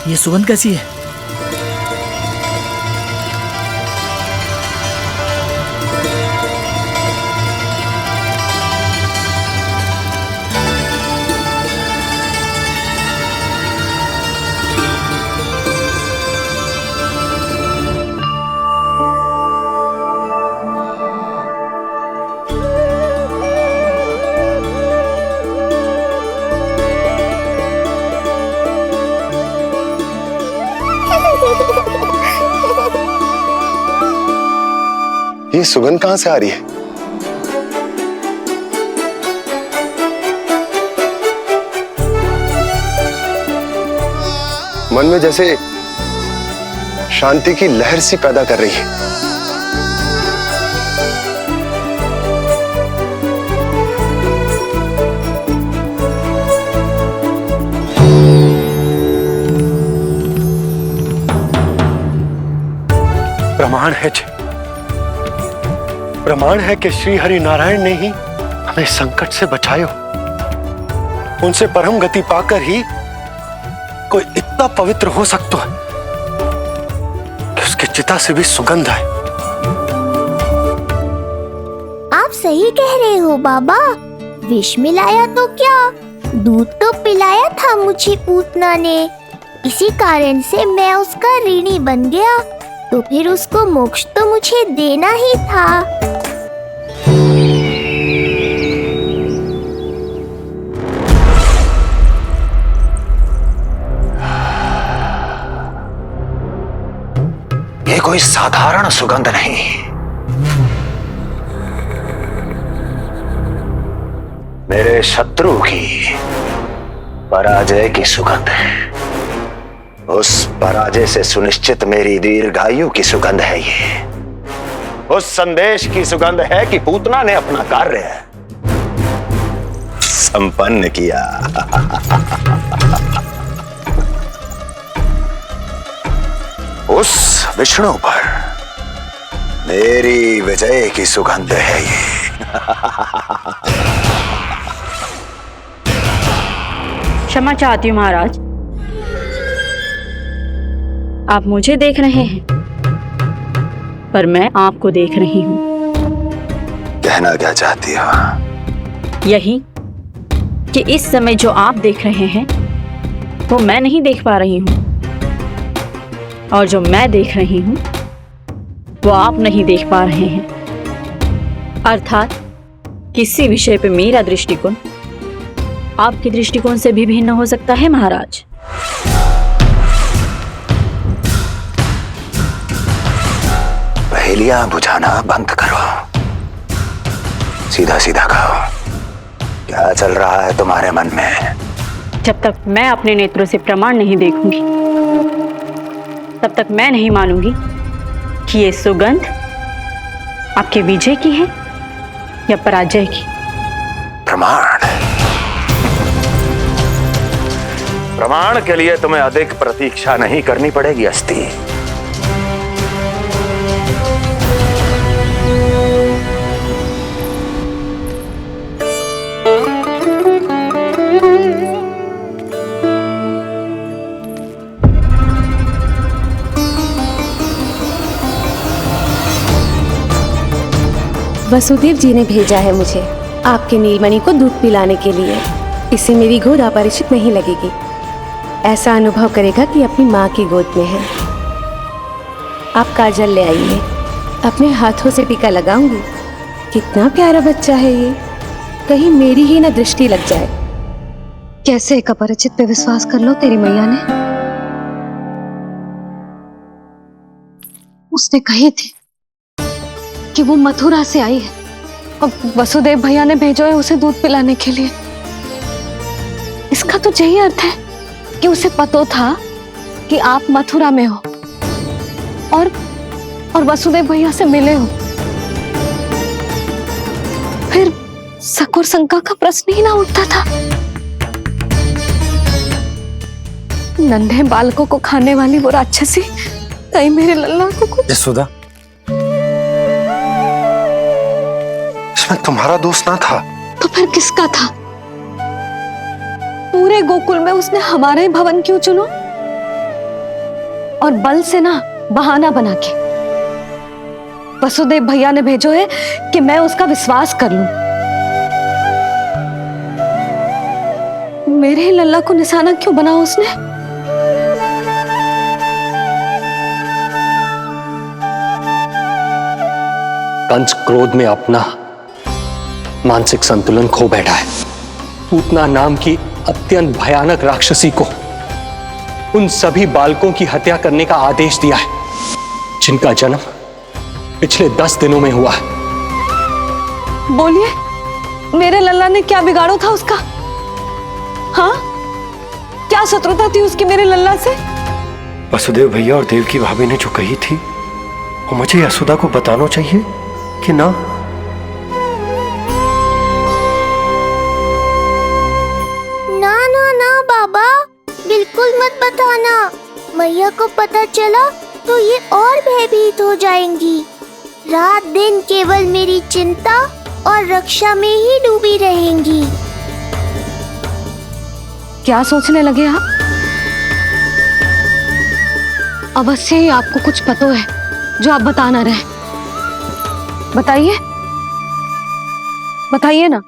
ये सुगंध कैसी है? ये सुगंध कहां से आ रही है? मन में जैसे शांति की लहर सी पैदा कर रही है। प्रमाण है कि श्री हरि नारायण ने ही हमें संकट से बचाए हो। उनसे परम गति पाकर ही कोई इतना पवित्र हो सकता है कि उसकी चिता से भी सुगंध आए। आप सही कह रहे हो बाबा। विष मिलाया तो क्या, दूध तो पिलाया था मुझे पूतना ने। इसी कारण से मैं उसका ऋणी बन गया, तो फिर उसको मोक्ष तो मुझे देना ही था। ये कोई साधारण सुगंध नहीं, मेरे शत्रु की पराजय की सुगंध है। उस पराजय से सुनिश्चित मेरी दीर्घायु की सुगंध है ये। उस संदेश की सुगंध है कि पूतना ने अपना कार्य संपन्न किया। उस विष्णु पर मेरी विजय की सुगंध है ये। क्षमा चाहती हूँ महाराज, आप मुझे देख रहे हैं पर मैं आपको देख रही हूँ। कहना क्या चाहती हो? यही कि इस समय जो आप देख रहे हैं वो मैं नहीं देख पा रही हूँ, और जो मैं देख रही हूँ वो आप नहीं देख पा रहे हैं। अर्थात किसी विषय पे मेरा दृष्टिकोण आपके दृष्टिकोण से भी भिन्न हो सकता है महाराज। पहेलियां बुझाना बंद करो, सीधा सीधा कहो, क्या चल रहा है तुम्हारे मन में? जब तक मैं अपने नेत्रों से प्रमाण नहीं देखूंगी तब तक मैं नहीं मानूंगी कि ये सुगंध आपके विजय की है या पराजय की। प्रमाण के लिए तुम्हें अधिक प्रतीक्षा नहीं करनी पड़ेगी अस्ति। वसुदेव जी ने भेजा है मुझे आपके नीलमणि को दूध पिलाने के लिए। इससे मेरी गोद अपरिचित नहीं लगेगी, ऐसा अनुभव करेगा कि अपनी माँ की गोद में है। आप काजल ले आइए, अपने हाथों से टीका लगाऊंगी। कितना प्यारा बच्चा है ये, कहीं मेरी ही न दृष्टि लग जाए। कैसे एक अपरिचित पे विश्वास कर लो तेरी मैया ने? उसने कही थी कि वो मथुरा से आई है और वसुदेव भैया ने भेजा है उसे दूध पिलाने के लिए। इसका तो यही अर्थ है कि उसे पता था कि आप मथुरा में हो और वसुदेव भैया से मिले हो। फिर शक और शंका का प्रश्न ही ना उठता था। नन्हे बालकों को खाने वाली वो राक्षसी कहीं मेरे लल्ला को यशोदा, इसमें तुम्हारा दोष ना था। तो फिर किसका था? पूरे गोकुल में उसने हमारे भवन क्यों चुनो? और बल से ना बहाना बना के। वसुदेव भैया ने भेजो है कि मैं उसका विश्वास कर लूं। मेरे ही लल्ला को निशाना क्यों बनाया उसने? कंस क्रोध में अपना मानसिक संतुलन खो बैठा है। पूतना नाम की अत्यंत भयानक राक्षसी को उन सभी बालकों की हत्या करने का आदेश दिया है जिनका जन्म पिछले 10 दिनों में हुआ है। बोलिए, मेरे लल्ला ने क्या बिगाड़ो था उसका? हाँ, क्या शत्रुता थी उसकी मेरे लल्ला से? वसुदेव भैया और देवकी भाभी ने जो कही थी वो मुझे यशोदा को बताना चाहिए कि ना? ना ना ना बाबा, बिल्कुल मत बताना। मैया को पता चला तो ये और भयभीत हो जाएंगी। रात दिन केवल मेरी चिंता और रक्षा में ही डूबी रहेंगी। क्या सोचने लगे आप? अवश्य ही आपको कुछ पता है जो आप बता ना रहे। बताइए, बताइए ना।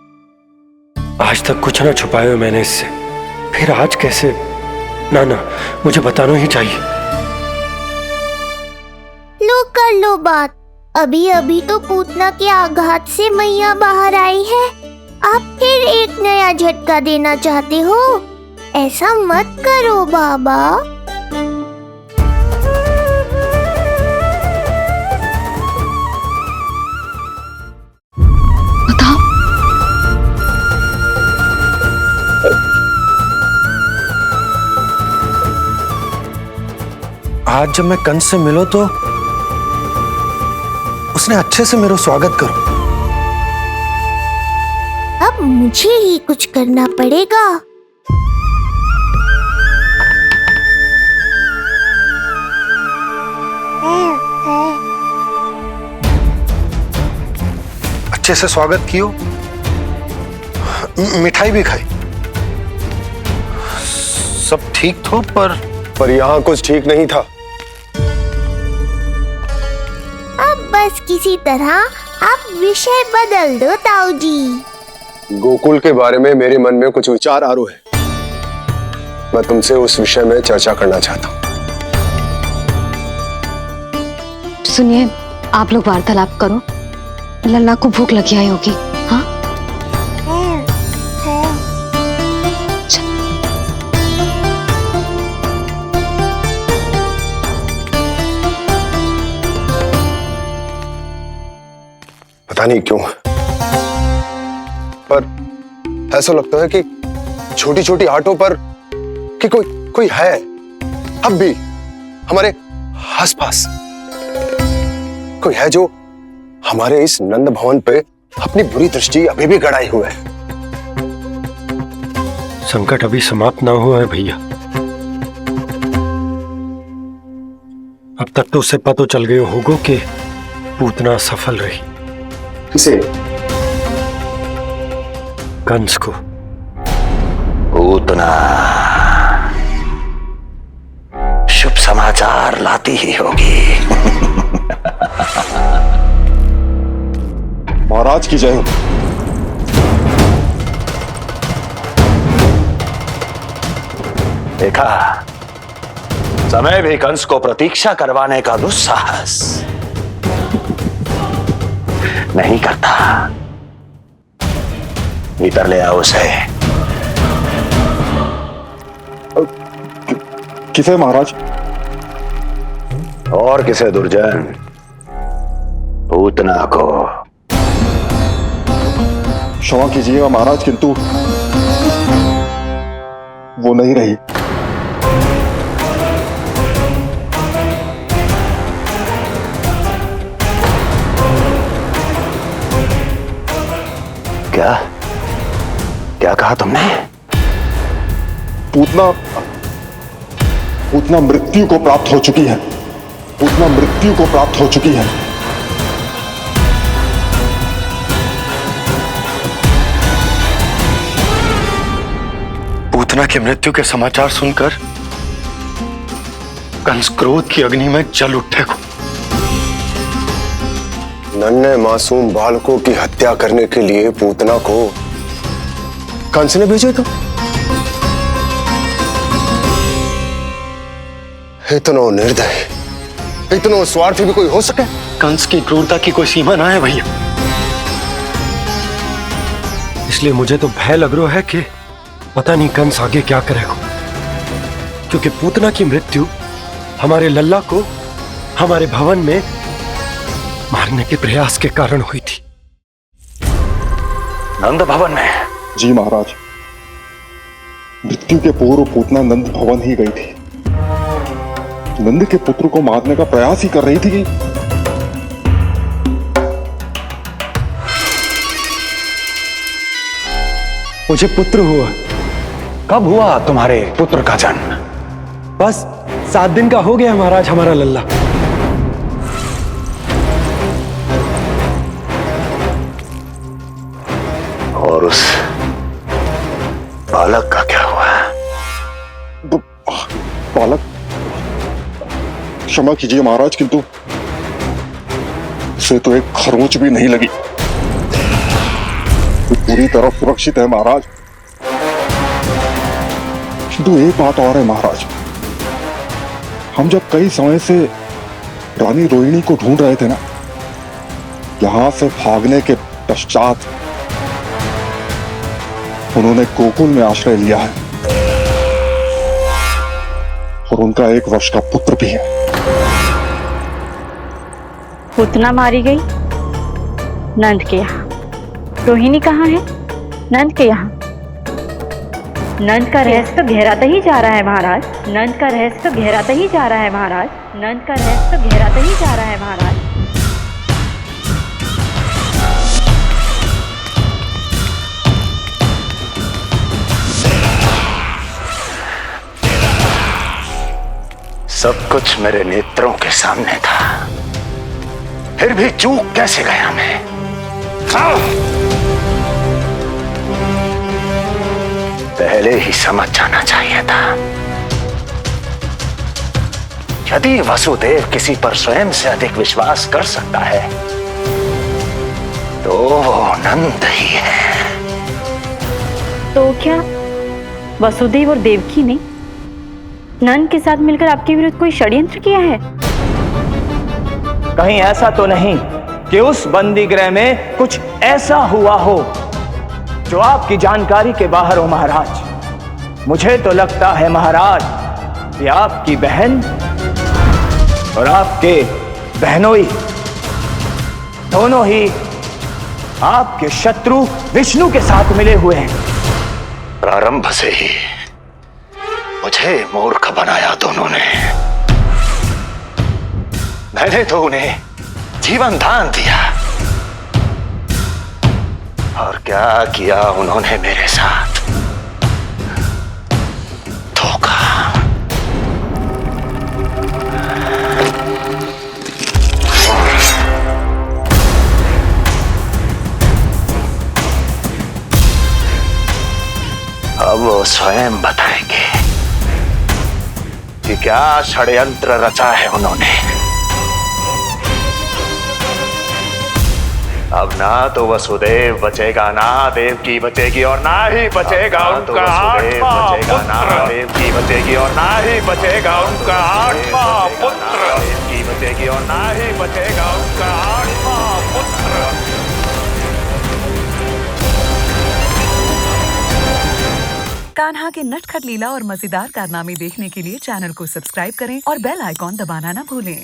आज तक कुछ ना छुपाया मैंने इससे, फिर आज कैसे? ना ना, मुझे बताना ही चाहिए। लो कर लो बात। अभी अभी तो पूतना के आघात से मैया बाहर आई है, आप फिर एक नया झटका देना चाहते हो? ऐसा मत करो बाबा। बताओ। आज जब मैं कंस से मिलो तो उसने अच्छे से मेरा स्वागत करो। अब मुझे ही कुछ करना पड़ेगा। अच्छे से स्वागत कियो, मिठाई भी खाई, सब ठीक तो, पर यहाँ कुछ ठीक नहीं था। अब बस किसी तरह आप विषय बदल दो ताऊ जी। गोकुल के बारे में मेरे मन में कुछ विचार आ रहे हैं। मैं तुमसे उस विषय में चर्चा करना चाहता हूँ। सुनिए, आप लोग वार्तालाप करो। लल्ला को भूख लगी आई होगी। हाँ, पता नहीं क्यों, पर ऐसा लगता है कि छोटी छोटी आटों पर कि कोई है अब भी हमारे आसपास। कोई है जो हमारे इस नंद भवन पे अपनी बुरी दृष्टि अभी भी गड़ाए हुए है। संकट अभी समाप्त ना हुआ है भैया। अब तक तो उसे पता चल गया होगा कि पूतना सफल रही। किसे? कंस को। पूतना शुभ समाचार लाती ही होगी। महाराज की जय हो। देखा, समय भी कंस को प्रतीक्षा करवाने का दुस्साहस नहीं करता। भीतर ले आओ उसे। किसे महाराज? और किसे दुर्जन? पूतना को। क्षमा कीजिएगा महाराज, किंतु वो नहीं रही। क्या क्या कहा तुमने? पूतना मृत्यु को प्राप्त हो चुकी है। पूतना मृत्यु को प्राप्त हो चुकी है। पूतना की मृत्यु के समाचार सुनकर कंस क्रोध की अग्नि में जल उठे को। नन्हे मासूम बालकों की हत्या करने के लिए पूतना को कंस ने भेजे तो इतना निर्दय, इतना स्वार्थी भी कोई हो सके? कंस की क्रूरता की कोई सीमा ना है भैया। इसलिए मुझे तो भय लग रहा है कि पता नहीं कंस आगे क्या करेगा, क्योंकि पूतना की मृत्यु हमारे लल्ला को हमारे भवन में मारने के प्रयास के कारण हुई थी। नंद भवन में? जी महाराज, मृत्यु के पूर्व पूतना नंद भवन ही गई थी। नंद के पुत्र को मारने का प्रयास ही कर रही थी। मुझे पुत्र हुआ। कब हुआ तुम्हारे पुत्र का जन्म? बस 7 दिन का हो गया महाराज हमारा लल्ला। और उस बालक का क्या हुआ? बालक, क्षमा कीजिए महाराज, किंतु उसे तो एक खरोंच भी नहीं लगी। वो पूरी तरह सुरक्षित है महाराज। किंतु एक बात और है महाराज, हम जब कई समय से रानी रोहिणी को ढूंढ रहे थे ना, यहां से भागने के पश्चात उन्होंने गोकुल में आश्रय लिया है और उनका 1 वर्ष का पुत्र भी है। पूतना मारी गई नंद के यहाँ। रोहिणी कहाँ है? नंद के यहाँ। नंद का रहस्य तो गहराता ही जा रहा है महाराज। नंद का रहस्य तो गहराता ही जा रहा है महाराज। नंद का रहस्य तो गहराता ही जा रहा है महाराज। सब कुछ मेरे नेत्रों के सामने था, फिर भी चूक कैसे गया मैं? पहले ही समझ जाना चाहिए था। यदि वसुदेव किसी पर स्वयं से अधिक विश्वास कर सकता है तो वो नंद ही है। तो क्या वसुदेव और देवकी ने नंद के साथ मिलकर आपके विरुद्ध कोई षड्यंत्र किया है? कहीं ऐसा तो नहीं कि उस बंदी गृह में कुछ ऐसा हुआ हो जो आपकी जानकारी के बाहर हो महाराज। मुझे तो लगता है महाराज कि आपकी बहन और आपके बहनोई दोनों ही आपके शत्रु विष्णु के साथ मिले हुए हैं। प्रारंभ से ही मुझे मूर्ख बनाया दोनों ने। मैंने तो उन्हें जीवन दान दिया और क्या किया उन्होंने मेरे साथ? धोखा। अब वो स्वयं बताएंगे कि क्या षड्यंत्र रचा है उन्होंने। अब ना तो वसुदेव बचेगा, ना देवकी बचेगी और ना ही बचेगा उनका आठवां पुत्र। ना देवकी बचेगी और ना ही बचेगा उनका आठवां पुत्र। देवकी बचेगी और ना ही बचेगा उनका आठवां पुत्र। कान्हा के नटखट लीला और मजेदार कारनामे देखने के लिए चैनल को सब्सक्राइब करें और बेल आइकॉन दबाना ना भूलें।